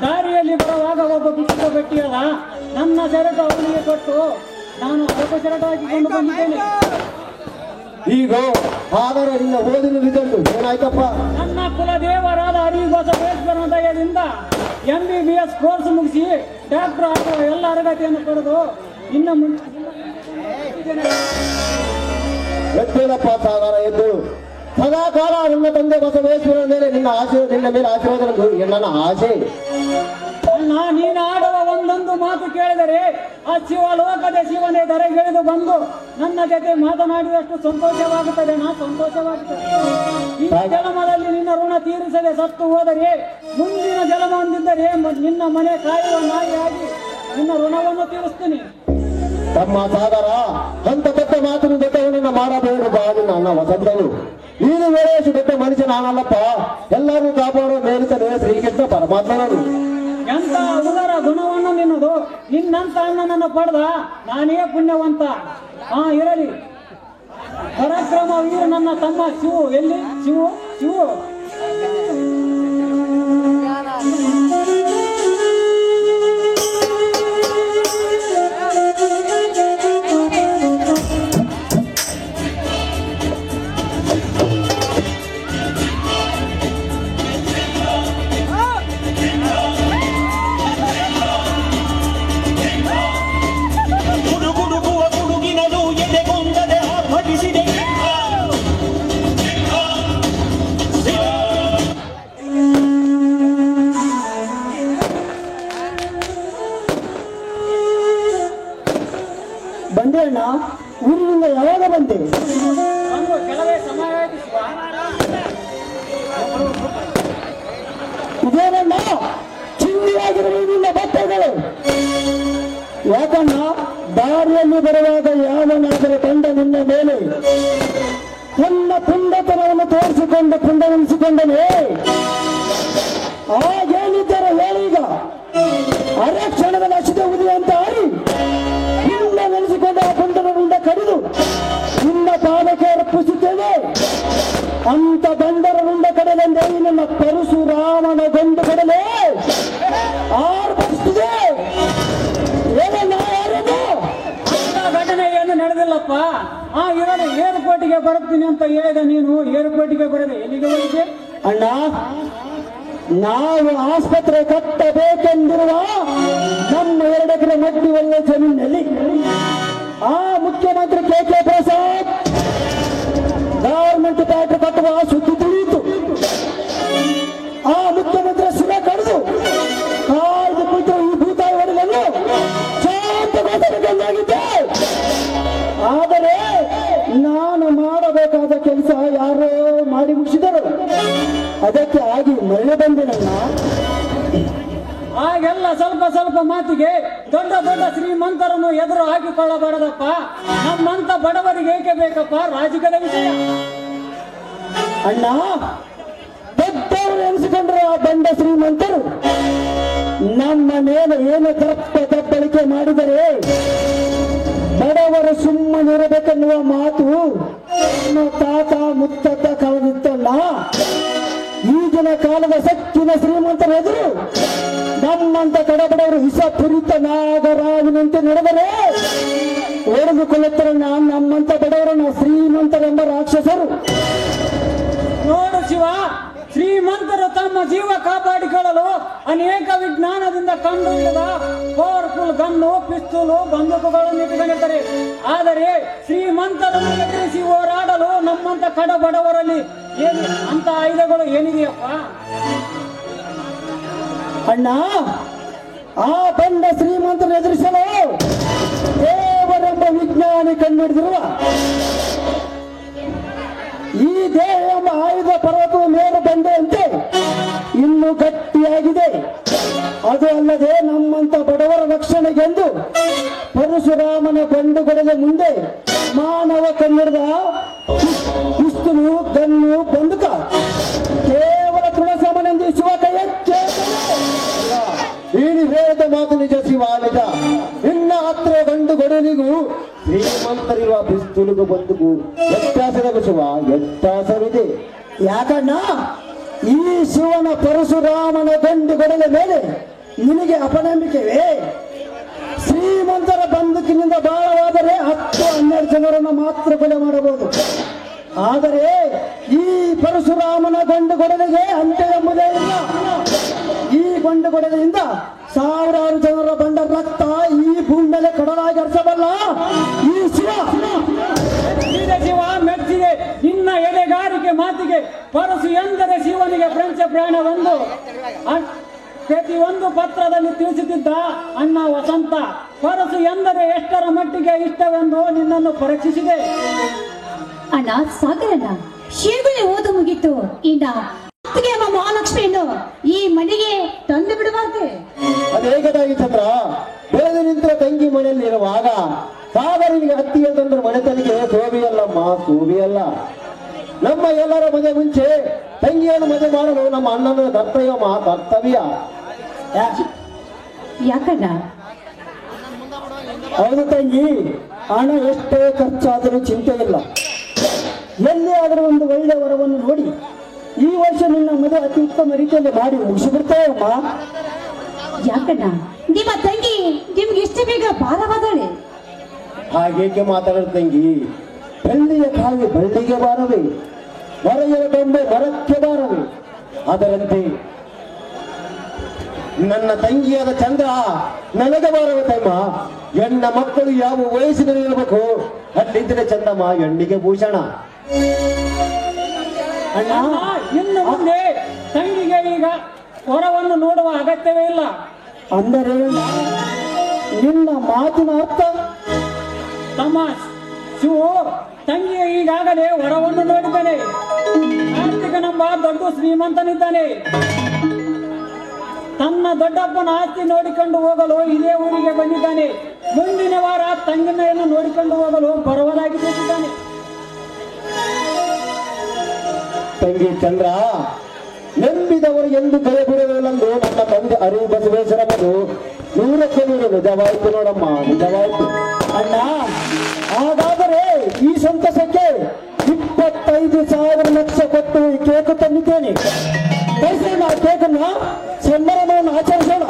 ದಾರಿಯಲ್ಲಿ ಬರುವಾಗ ಒಬ್ಬ ಬಿಸಿದ ಬೆಟ್ಟಿಯಲ್ಲ, ನನ್ನ ಸೆರಟು ಅವನಿಗೆ ಕೊಟ್ಟು ನಾನು ಅದಕ್ಕೂ ಸೆರಟು ಹಾಕಿಕೊಂಡು ಬಂದಿದ್ದೇನೆ. ಈಗ ಹಾಗಾದ್ರೆ ನಿನ್ನ ಓದಿನ ರಿಸಲ್ಟ್ ಏನಾಯ್ತಪ್ಪ? ನನ್ನ ಕುಲದೇವರಾದ ಹರಿಬಸವೇಶ್ವರನ ದಯದಿಂದ MBBS ಕೋರ್ಸ್ ಮುಗಿಸಿ ಡಾಕ್ಟರ್ ಆಗುವ ಎಲ್ಲ ಅರ್ಹತೆಯನ್ನು ಪಡೆದು ಇನ್ನು ಎದ್ದೇಳಪ್ಪ ಸಾಗರ ಎದ್ದು. ಸದಾಕಾಲ ನನ್ನ ತಂದೆ ಬಸವೇಶ್ವರನ ಮೇಲೆ ನಿನ್ನ ಮೇಲೆ ಆಶೀರ್ವಾದ ನನ್ನ ಆಸೆ. ಅಣ್ಣ, ನೀನು ಆಡುವ ಒಂದೊಂದು ಮಾತು ಕೇಳಿದರೆ ಆ ಶಿವಲೋಕದ ಶಿವನೇ ಧರೆಗಿಳಿದು ಬಂದು ನನ್ನ ಜೊತೆ ಮಾತನಾಡಿದಷ್ಟು ಸಂತೋಷವಾಗುತ್ತದೆ. ಸಂತೋಷವಾಗುತ್ತದೆ. ಈ ಜನ್ಮದಲ್ಲಿ ನಿನ್ನ ಋಣ ತೀರಿಸದೆ ಸತ್ತು ಹೋದರೆ ಮುಂದಿನ ಜನ್ಮ ಹೊಂದಿದ್ದರೆ ನಿನ್ನ ಮನೆ ಕಾಯುವ ನಾಯಿಯಾಗಿ ನಿನ್ನ ಋಣವನ್ನು ತೀರಿಸ್ತೀನಿ. ತಮ್ಮ ಸಾಗರ ಅಂತ ದೊಡ್ಡ ಮಾತಿನ ದೊಡ್ಡವನನ್ನ ಮಾಡಬೇಡ ಬಾ. ನನ್ನ ವಸಂತನು ನೀನು ವೇಳೆಯಷ್ಟು ದೊಡ್ಡ ಮನುಷ್ಯ ನಾನಲ್ಲಪ್ಪ. ಎಲ್ಲರೂ ಕಾಪಾಡುವ ಮೇಲಿಸಲೇ ಶ್ರೀಕೃಷ್ಣ ಪರಮಾತ್ಮನರು. ಎಂತ ಉದರ ಗುಣವನ್ನು ನಿನ್ನದು. ನಿನ್ನಂತ ಅಣ್ಣನನ್ನು ಪಡೆದ ನಾನೇ ಪುಣ್ಯವಂತ. ಇರಲಿ. ಪರಾಕ್ರಮ ವೀರ ನನ್ನ ತಮ್ಮ ಶಿವು ಎಲ್ಲಿ? ಶಿವು ಶಿವು ಬಂದೆ ಅಣ್ಣ. ಊರಿನಿಂದ ಯಾವಾಗ ಬಂದೆ? ಒಂದು ಕೆಲವೇ ಸಮಯ ಆಯ್ತು ಶಿವ. ಇದೇನಣ್ಣ ಚಿಂದಿಯಾಗಿರುವ ನಿನ್ನ ಬಟ್ಟೆಗಳು? ಯಾಕಣ್ಣ ದಾರಿಯಲ್ಲಿ ಬರುವಾಗ ಯಾವನಾದರೂ ಕಂಡ ನಿನ್ನ ಮೇಲೆ ನನ್ನ ಪುಂಡತನವನ್ನು ತೋರಿಸಿಕೊಂಡು ಪುಂಡನೆನಿಸಿಕೊಂಡನೇ? ಆಗೇನಿದ್ದರೆ ಹೇಳೀಗ. ಅರಕ್ಷಣದಲ್ಲಿ ಹಸಿದ ಉದಿ ಅಂತ ಆಡಿ ಪುಂಡ ನೆನೆಸಿಕೊಂಡು ಆ ಪುಂಡನಿಂದ ಕಡಿದು ನಿನ್ನ ಪಾದಕ್ಕೆ ಅರ್ಪಿಸುತ್ತೇವೆ. ಅಂತ ಬಂಡರನಿಂದ ಕಡಲೆಂದೇ ನನ್ನ ಪರಶುರಾಮನ ಗೊಂಡು ಕಡಲೆ ಆರ್ಪಿಸುತ್ತಿದೆ. ಘಟನೆ ಏನು ನಡೆದಿಲ್ಲಪ್ಪ. ಇರಲಿ. ಏರ್ಪೋರ್ಟಿಗೆ ಬರುತ್ತೀನಿ ಅಂತ ಹೇಳಿದ ನೀನು ಏರ್ಪೋರ್ಟಿಗೆ ಬರದೆ ಎಲ್ಲಿಗೆ ಹೋಗಿದ್ದೆ? ಅಣ್ಣ, ನಾವು ಆಸ್ಪತ್ರೆ ಕಟ್ಟಬೇಕೆಂದಿರುವ ನಮ್ಮ 2 ಎಕರೆ ಮಟ್ಟಿ ಒಳ್ಳೆ ಜಮೀನಲ್ಲಿ ಮುಖ್ಯಮಂತ್ರಿ KK ಪ್ರಸಾದ್ ಗವರ್ಮೆಂಟ್ ಫ್ಯಾಕ್ಟರಿ ಕಟ್ಟುವ ಸುದ್ದಿ ತಿಳಿಯಿತು. ಮುಖ್ಯಮಂತ್ರಿ ಶಿರ ಕಡಿದು ಕಾಯ್ದು ಕೂತು ಈ ಭೂತಾಯಿ ಹೊಡೆದನ್ನು ಶಾಂತವಾಗಿದ್ದೆ. ಆದರೆ ನಾನು ಮಾಡಬೇಕಾದ ಕೆಲಸ ಯಾರೋ ಮಾಡಿ ಮುಗಿಸಿದರು. ಅದಕ್ಕೆ ಆಗಿ ಮರಳಿ ಬಂದೆ. ಆಗೆಲ್ಲ ಸ್ವಲ್ಪ ಸ್ವಲ್ಪ ಮಾತಿಗೆ ದೊಡ್ಡ ದೊಡ್ಡ ಶ್ರೀಮಂತರನ್ನು ಎದುರು ಹಾಕಿಕೊಳ್ಳಬಾರದಪ್ಪ. ನಮ್ಮಂತ ಬಡವರಿಗೆ ಏಕೆ ಬೇಕಪ್ಪ ರಾಜಕೀಯದ ವಿಷಯ? ಅಣ್ಣ, ದೊಡ್ಡವರು ಎನಿಸಿಕೊಂಡ್ರೆ ಆ ಬಂಡ ಶ್ರೀಮಂತರು ನಮ್ಮ ಮೇಲೆ ಏನು ದಬ್ಬಳಿಕೆ ಮಾಡಿದರೆ ಬಡವರು ಸುಮ್ಮನಿರಬೇಕೆನ್ನುವ ಮಾತು ನಮ್ಮ ತಾತ ಮುತ್ತತ್ತ ಕಾಲದಿತ್ತಲ್ಲ. ಈಗಿನ ಕಾಲದ ಸಕ್ಕಿನ ಶ್ರೀಮಂತರ ಎದುರು ನಮ್ಮಂತ ಕಡಬಡವರು ವಿಷಪೂರಿತ ನಾಗರಾವಿನಂತೆ ನಡೆದರೆ ಒಡೆದುಕೊಳ್ಳುತ್ತಾರೆ. ನಮ್ಮಂತ ಬಡವರನ್ನ ಶ್ರೀಮಂತರೆಂಬ ರಾಕ್ಷಸರು. ನೋಡು ಶಿವ, ಶ್ರೀಮಂತರು ತಮ್ಮ ಜೀವ ಕಾಪಾಡಿಕೊಳ್ಳಲು ಅನೇಕ ವಿಜ್ಞಾನದಿಂದ ಕಂಡುಹಿಡಿದ ಪವರ್ಫುಲ್ ಗನ್ನು, ಪಿಸ್ತೂಲು, ಬಂದೂಕುಗಳನ್ನು ಇಟ್ಟುಕೊಂಡಿದ್ದಾರೆ. ಆದರೆ ಶ್ರೀಮಂತರನ್ನು ಎದುರಿಸಿ ಹೋರಾಡಲು ನಮ್ಮಂತ ಕಡ ಬಡವರಲ್ಲಿ ಏನು ಅಂತ ಆಯುಧಗಳು ಏನಿದೆಯಪ್ಪ? ಅಣ್ಣ, ಆ ಬಂದ ಶ್ರೀಮಂತನ ಎದುರಿಸಲು ದೇವರೆಂಬ ವಿಜ್ಞಾನಿ ಕಂಡುಹಿಡಿದಿರುವ ಈ ದೇಹ ಎಂಬ ಆಯುಧ ಪರ್ವತದ ಮೇಲೆ ಬಂದೆಯಂತೆ ಇನ್ನು ಗಟ್ಟಿಯಾಗಿದೆ. ಅದು ಅಲ್ಲದೆ ನಮ್ಮಂತ ಬಡವರ ರಕ್ಷಣೆಗೆಂದು ಪರಶುರಾಮನ ಬಂಡುಗೊಡದ ಮುಂದೆ ಮಾನವ ಕಂಡಿಡಿದ ಪಿಸ್ತೂಲು, ಗನ್ನು, ಬಂದುಕ ಕೇವಲ ತೃಣಸಾಮನೆಂದು ಶಿವ ಕೈಯಕ್ಕೆ ಹೇಳಿದ ಮಾತು ನಿಜ, ಶಿವ ನಿಜ. ಇನ್ನ ಹತ್ರ ಗಂಡು ಗಡಲಿಗೂ ಶ್ರೀಮಂತರಿರುವ ಪಿಸ್ತೂಲಿಗೂ ಬಂದುಗೂ ವ್ಯತ್ಯಾಸದ ಶಿವ, ವ್ಯತ್ಯಾಸವಿದೆ. ಯಾಕಣ್ಣ, ಈ ಶಿವನ ಪರಶುರಾಮನ ಗಂಡು ಗಡಲ ಮೇಲೆ ನಿನಗೆ ಅಪನಂಬಿಕೆವೇ? ಶ್ರೀಮಂತರ ಬಂದುಕಿನಿಂದ ಬಾಳವಾದರೆ 10-12 ಜನರನ್ನು ಮಾತ್ರ ಕೊಲೆ ಮಾಡಬಹುದು. ಆದರೆ ಈ ಪರಶುರಾಮನ ಗಂಡು ಗೊಡಲಿಗೆ ಅಂತ್ಯ ಎಂಬುದೇ ಇಲ್ಲ. ಈ ಗಂಡು ಗೊಡಲಿಯಿಂದ ಸಾವಿರಾರು ಜನರ ಬಂಡ ರಕ್ತ ಈ ಭೂಮಿ ಮೇಲೆ ಕಡಲಾಗಿ ಹರಿಸಬಲ್ಲ ಈ ಶಿವ. ಶಿವ ಮೆಚ್ಚಿದೆ ನಿನ್ನ ಎಲೆಗಾರಿಕೆ ಮಾತಿಗೆ. ಪರಶು ಎಂದರೆ ಶಿವನಿಗೆ ಪ್ರಪಂಚ ಪ್ರಾಣವೊಂದು ಪ್ರತಿಯೊಂದು ಪತ್ರದಲ್ಲಿ ತಿಳಿಸುತ್ತಿದ್ದ ಅಣ್ಣ ವಸಂತ. ಪರಶು ಎಂದರೆ ಎಷ್ಟರ ಮಟ್ಟಿಗೆ ಇಷ್ಟವೆಂದು ನಿನ್ನನ್ನು ಪರೀಕ್ಷಿಸಿದೆ. ಅಣ್ಣ ಸಾಗರಣ್ಣ, ಶೀಘ್ರ ಓದು ಮುಗಿತು. ಇನ್ನ ಅತ್ತಿಗೆ ಅಮ್ಮ ಮಹಾಲಕ್ಷ್ಮಿಯನ್ನು ಈ ಮನೆಗೆ ತಂದು ಬಿಡಬಾರ್ದೆ. ಅದೇಗದಾಗಿ ಚಂದ್ರ, ಬೆಳೆದು ನಿಂತ ತಂಗಿ ಮನೆಯಲ್ಲಿ ಇರುವಾಗ ಸಾಗರನಿಗೆ ಹತ್ತಿಗೆ ತಂದ್ರೆ ಮನೆತನಿಗೆ ಸೋಬಿಯಲ್ಲಮ್ಮ, ಸೋಬಿಯಲ್ಲ. ನಮ್ಮ ಎಲ್ಲರ ಮದುವೆ ಮುಂಚೆ ತಂಗಿಯನ್ನು ಮದುವೆ ಮಾಡಲು ನಮ್ಮ ಅಣ್ಣನ ಕರ್ತವ್ಯ. ಯಾಕಣ್ಣ? ಹೌದು ತಂಗಿ, ಹಣ ಎಷ್ಟೇ ಖರ್ಚಾದರೂ ಚಿಂತೆ ಇಲ್ಲ. ಎಲ್ಲಿ ಆದರೂ ಒಂದು ಒಳ್ಳೆ ವರವನ್ನು ನೋಡಿ ಈ ವರ್ಷ ನಿನ್ನ ಮದುವೆ ಅತಿ ಉತ್ತಮ ರೀತಿಯಲ್ಲಿ ಮಾಡಿ ಮುಗಿಸಿಬಿಡ್ತೇವೆ ಅಮ್ಮ. ಯಾಕಣ್ಣ, ನಿಮ್ಮ ತಂಗಿ ನಿಮ್ಗೆ ಇಷ್ಟ ಬೇಗ ಭಾರವಾದಳೆ? ಹಾಗೇಕೆ ಮಾತಾಡೋದು ತಂಗಿ? ಬೆಳ್ಳಿಯ ಕಾವಿ ಬಳ್ಳಿಗೆ ಬಾರವೇ, ಮರೆಯ ಗೊಂಬೆ ಮರಕ್ಕೆ ಬಾರವೇ. ಅದರಂತೆ ನನ್ನ ತಂಗಿಯಾದ ಚಂದ್ರ ನನಗೆ ಬಾರವ ತಮ್ಮ. ಹೆಣ್ಣ ಮಕ್ಕಳು ಯಾವ ವಯಸ್ಸಿನಲ್ಲಿ ಇರಬೇಕು ಅಲ್ಲಿದ್ದರೆ ಚಂದಮ್ಮ ಹೆಣ್ಣಿಗೆ ಭೂಷಣ. ಅಣ್ಣ, ಇನ್ನು ಮುಂದೆ ತಂಗಿಗೆ ಈಗ ಹೊರವನ್ನು ನೋಡುವ ಅಗತ್ಯವೇ ಇಲ್ಲ. ಅಂದರೆ ನಿನ್ನ ಮಾತಿನ ಅರ್ಥ? ತಮ್ಮ ಶಿವು ತಂಗಿಗೆ ಈಗಾಗಲೇ ಹೊರವನ್ನು ನೋಡಿದ್ದಾನೆ. ಕಾರ್ತಿಕನೆಂಬ ದೊಡ್ಡ ಶ್ರೀಮಂತನಿದ್ದಾನೆ. ತನ್ನ ದೊಡ್ಡಪ್ಪನ ಆಸ್ತಿ ನೋಡಿಕೊಂಡು ಹೋಗಲು ಇದೇ ಊರಿಗೆ ಬಂದಿದ್ದಾನೆ. ಮುಂದಿನ ವಾರ ತಂಗಿನೆಯನ್ನು ನೋಡಿಕೊಂಡು ಹೋಗಲು ಬರುವುದಾಗಿ ತಿಳಿಸಿದ್ದಾನೆ. ತಂಗಿ ಚಂದ್ರ, ನಂಬಿದವರು ಎಂದು ಕೈ ಬಿಡುವುದಿಲ್ಲಂದು ನನ್ನ ತಂದೆ ಅರಿವು ಬಸವೇಶ್ವರಪ್ಪನು 100ಕ್ಕೆ 100 ನಿಜವಾಯಿತು ನೋಡಮ್ಮ, ನಿಜವಾಯಿತು. ಅಣ್ಣ, ಹಾಗಾದರೆ ಈ ಸಂತಸಕ್ಕೆ 25,000 ಲಕ್ಷ ಕೊಟ್ಟು ಈ ಕೇಕು ತಂದಿದ್ದೇನೆ. ಕಳಿಸೋಣ ಆ ಕೇಕನ್ನ, ಸಂಭ್ರಮವನ್ನು ಆಚರಿಸೋಣ.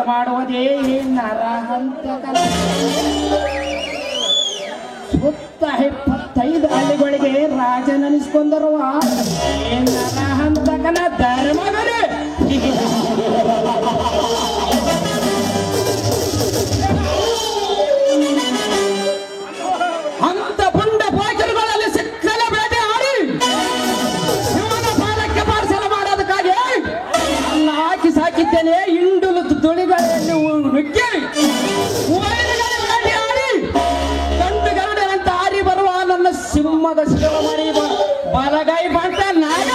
ಮಾಡುವುದೇ ನರಹಂತಕನ. ಸುತ್ತ 25 ಹಳ್ಳಿಗಳಿಗೆ ರಾಜನನಿಸ್ಕೊಂಡರುವ ನರಹಂತಕನ ಧರ್ಮಗಳೇ. ಅಂತ ಪುಂಡ ಪಾಚರುಗಳಲ್ಲಿ ಸಿಕ್ಕಲ ಬೇಟೆ ಆಡಿ ಶಿವನ ಪಾಲಕ್ಕೆ ಪಾರ್ಸಲ ಮಾಡೋದಕ್ಕಾಗಿ ನನ್ನ ಹಾಕಿ ಸಾಕಿದ್ದೇನೆ. ಇಂಡುಲು ತುಳಿಗಳಲ್ಲಿ ನುಗ್ಗಿ ಬೇಟೆ ಆಡಿ ಗಂಡು ಗರುಡನಂತ ಹಾರಿ ಬರುವ ನನ್ನ ಸಿಂಹದ ಶಿವ ಮರಿ ಬಲಗೈ ಬಂಟ ನಾಗ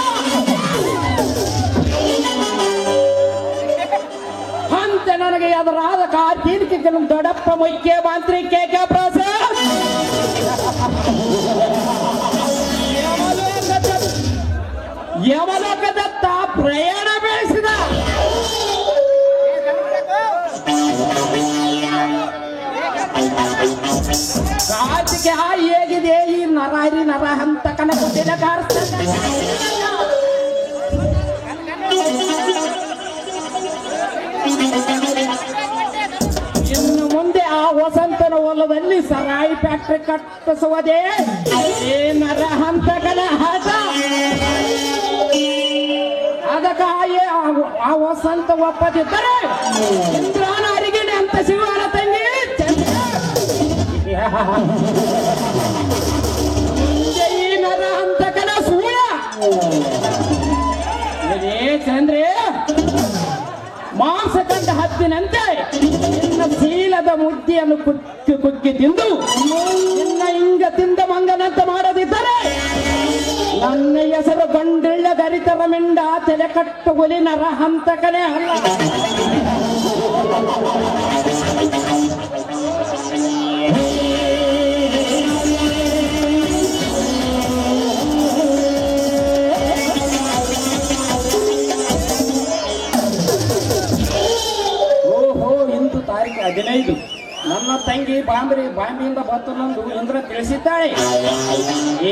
ಅಂತ ನನಗೆ ಅದರಾದ ಕಾರ್ತೀನಿಕೆ ದೊಡ್ಡಪ್ಪ ಮುಖ್ಯ ಮಂತ್ರಿ ಕೆ ಕೆ ಪ್ರಸಾದ್ ರಾಜಕೀಯ ಹೇಗಿದೆ ಈ ನರಾರಿ ನರ ಅಂತ ಕನಕುತ್ತಿನ ಇನ್ನು ಮುಂದೆ ಆ ವಸಂತನ ಹೊಲದಲ್ಲಿ ಸರಾಯಿ ಫ್ಯಾಕ್ಟ್ರಿ ಕಟ್ಟಿಸುವುದೇ ಈ ನರ ಹಂತಕನ ಹಠ. ಅದಕ್ಕಾಗಿ ಆ ವಸಂತ ಒಪ್ಪದಿದ್ದರೆ ಇಂದ್ರನ ಅರಿಗಿಣಿ ಅಂತ ಶಿವನ ತಂಗಿ ಈ ನರ ಹಂತಕನ ಸೂಳ ಚಂದ್ರೆ ಮಾಂಸ ಕಂಡ ಹತ್ತಿನಂತೆ ನಿನ್ನ ಶೀಲದ ಮುದ್ದಿಯನ್ನು ಕುಕ್ಕಿ ಕುಕ್ಕಿ ತಿಂದು ನಿನ್ನ ಇಂಗ ತಿಂದ ಮಂಗನಂತ ಮಾಡದಿದ್ದರೆ ನನ್ನ ಹೆಸರು ಗಂಡಿಳ್ಳ ಗರಿತರ ಮಿಂಡ ತಲೆ ಕಟ್ಟು ಹುಲಿ ನರ ಹಂತಕನೇ ಅಲ್ಲ. ಓಹೋ, ಇಂದು ತಾರೀಕು 15 ನನ್ನ ತಂಗಿ ಬಾಂಬೆಯಿಂದ ಬರ್ತನಂದು ಇಂದ್ರ ತಿಳಿಸಿದ್ದಾಳೆ.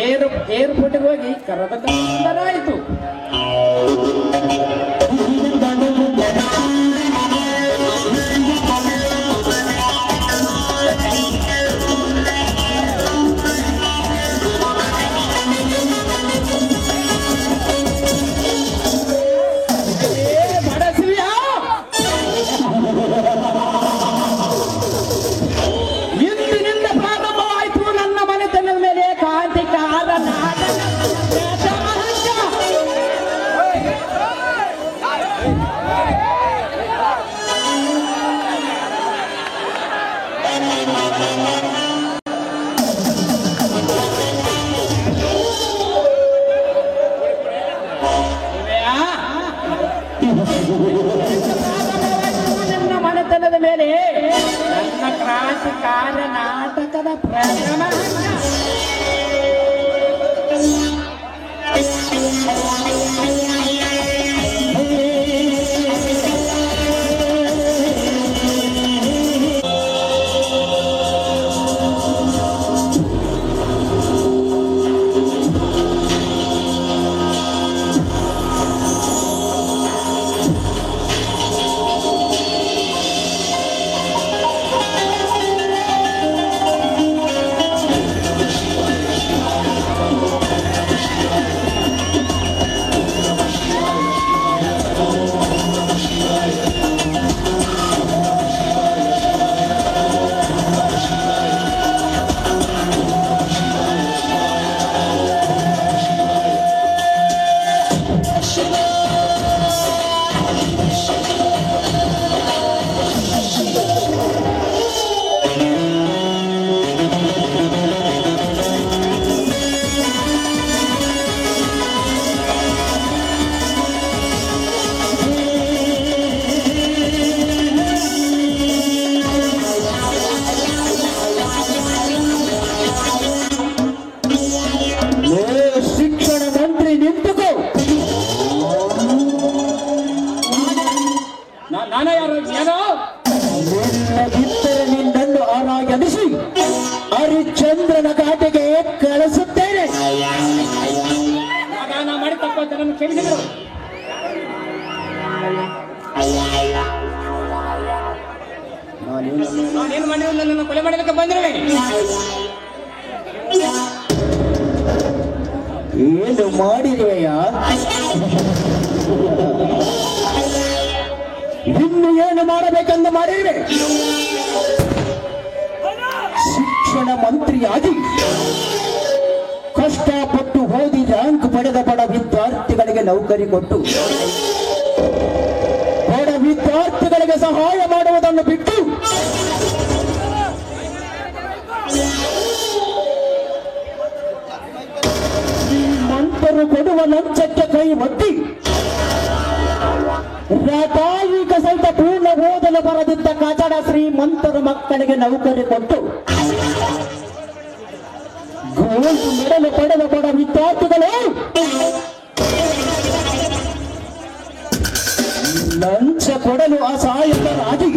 ಏರ್ಪೋರ್ಟ್ಗೆ ಹೋಗಿ ಕರೆದ ಕಂದರಾಯಿತು. ನನ್ನ ಮನೆತನದ ಮೇಲೆ ನನ್ನ ಕ್ರಾಂತಿಕಾರ ನಾಟಕದ ಪ್ರಥಮ ನಿನ್ನನ್ನು ಆರಾಗಿಸಿ ಹರಿಶ್ಚಂದ್ರನ ಘಾಟಿಗೆ ಕಳಿಸುತ್ತೇನೆ. ಮಾಡಿ ತಪ್ಪ ನನ್ನ ಕ್ಷಮಿಸಿದರು. ನಾನೇನು ಮಾಡಿದ್ರು ನನ್ನನ್ನು ಕೊಲೆ ಮಾಡಲಿಕ್ಕೆ ಬಂದ್ರೆ ಏನು ಮಾಡಿದೆಯ? ಇನ್ನು ಏನು ಮಾಡಬೇಕೆಂದು ಮಾಡಿರುವೆ? ಶಿಕ್ಷಣ ಮಂತ್ರಿಯಾಗಿ ಕಷ್ಟಪಟ್ಟು ಓದಿ ರ್ಯಾಂಕ್ ಪಡೆದ ಬಡ ವಿದ್ಯಾರ್ಥಿಗಳಿಗೆ ನೌಕರಿ ಕೊಟ್ಟು ಬಡ ವಿದ್ಯಾರ್ಥಿಗಳಿಗೆ ಸಹಾಯ ಮಾಡುವುದನ್ನು ಬಿಟ್ಟು ಮಂತ್ರು ಕೊಡುವ ಲಂಚಕ್ಕೆ ಕೈ ಒಡ್ಡಿ ರಾಸಾಯನಿಕ ಸಹಿತ ಪೂರ್ಣ ಓದಲು ಬರದಿದ್ದ ಕಚಡ ಶ್ರೀಮಂತರ ಮಕ್ಕಳಿಗೆ ನೌಕರಿ ಕೊಟ್ಟು ಗೋಲ್ಡ್ ಮೆಡಲ್ ಪಡೆದ ಬಡ ವಿದ್ಯಾರ್ಥಿಗಳು ಲಂಚ ಕೊಡಲು ಅಸಹಾಯಕರಾಗಿ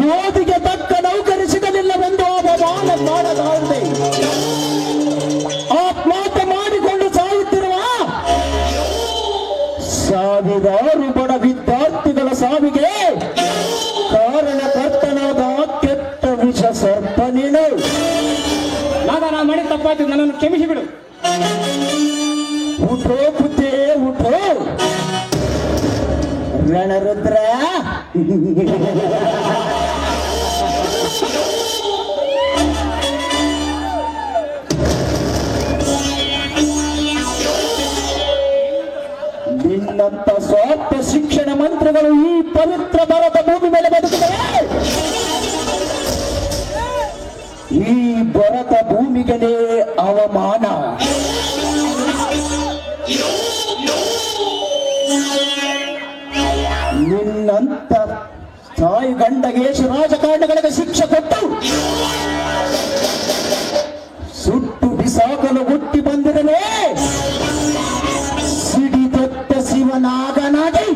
ಓದಿಗೆ ತಕ್ಕ ನೌಕರಿ ಸಿಗಲಿಲ್ಲವೆಂದು ಕಾಣದಾಗಿದೆ. ಆತ್ಮಹತ್ಯೆ ಮಾಡಿಕೊಂಡು ಸಾಯುತ್ತಿರುವ ಸಾವಿರಾರು ಬಡ ವಿದ್ಯಾರ್ಥಿಗಳ ಸಾವಿಗೆ ಕಾರಣಕರ್ತನಾದ ಕೆಟ್ಟ ವಿಷ ಸರ್ಪ ನೀನು. ನಾನು ಮಾಡಿ ತಪ್ಪಾಯ್ತು, ನನ್ನನ್ನು ಕ್ಷಮಿಸಿ ಬಿಡು. ಉಠೋ ಪುತ್ರೇ ಉಠೋ ರಣರುದ್ರ. ನಿನ್ನಂತ ಸ್ವಾರ್ಥ ಶಿಕ್ಷಣ ಮಂತ್ರಿಗಳು ಈ ಪವಿತ್ರ ಭಾರತ ಭೂಮಿ ಮೇಲೆ ಬದುಕಿದರೆ ಈ ಭಾರತ ಭೂಮಿಗೆ ಅವಮಾನ. ನಿನ್ನಂತ ತಾಯಿ ಗಂಡಗೆ ರಾಜಕಾರಣಗಳಿಗೆ ಶಿಕ್ಷೆ ಕೊಟ್ಟು ಸುಟ್ಟು ಬಿಸಾಕಲು ಹುಟ್ಟಿ ಬಂದಿರಲೇ ಸಿಡಿದೊತ್ತ ಶಿವನಾಗನಾಗಿ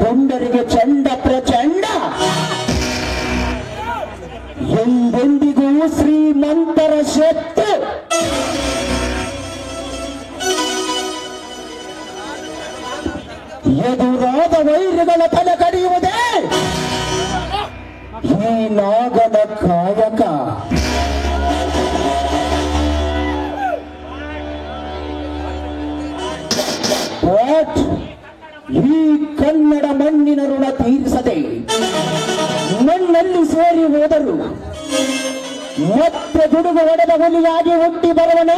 ಪುಂಡರಿಗೆ ಚಂಡ ಪ್ರಚಂಡ ಎಂದೆಂದಿಗೂ ಶ್ರೀಮಂತರ ಶಕ್ತಿ. ಎದುರಾದ ವೈರಿಗಳ ತಲೆ ಕಡಿಯುವುದೇ ಈ ನಾಗನ ಕಾಯಕ. ಈ ಕನ್ನಡ ಮಣ್ಣಿನ ಋಣ ತೀರಿಸದೆ ಮಣ್ಣಲ್ಲಿ ಸೇರಿ ಹೋದರು ಮತ್ತೆ ಗುಡುಗು ಹೊಡೆದ ಹುಲಿಯಾಗಿ ಹುಟ್ಟಿ ಬರುವನು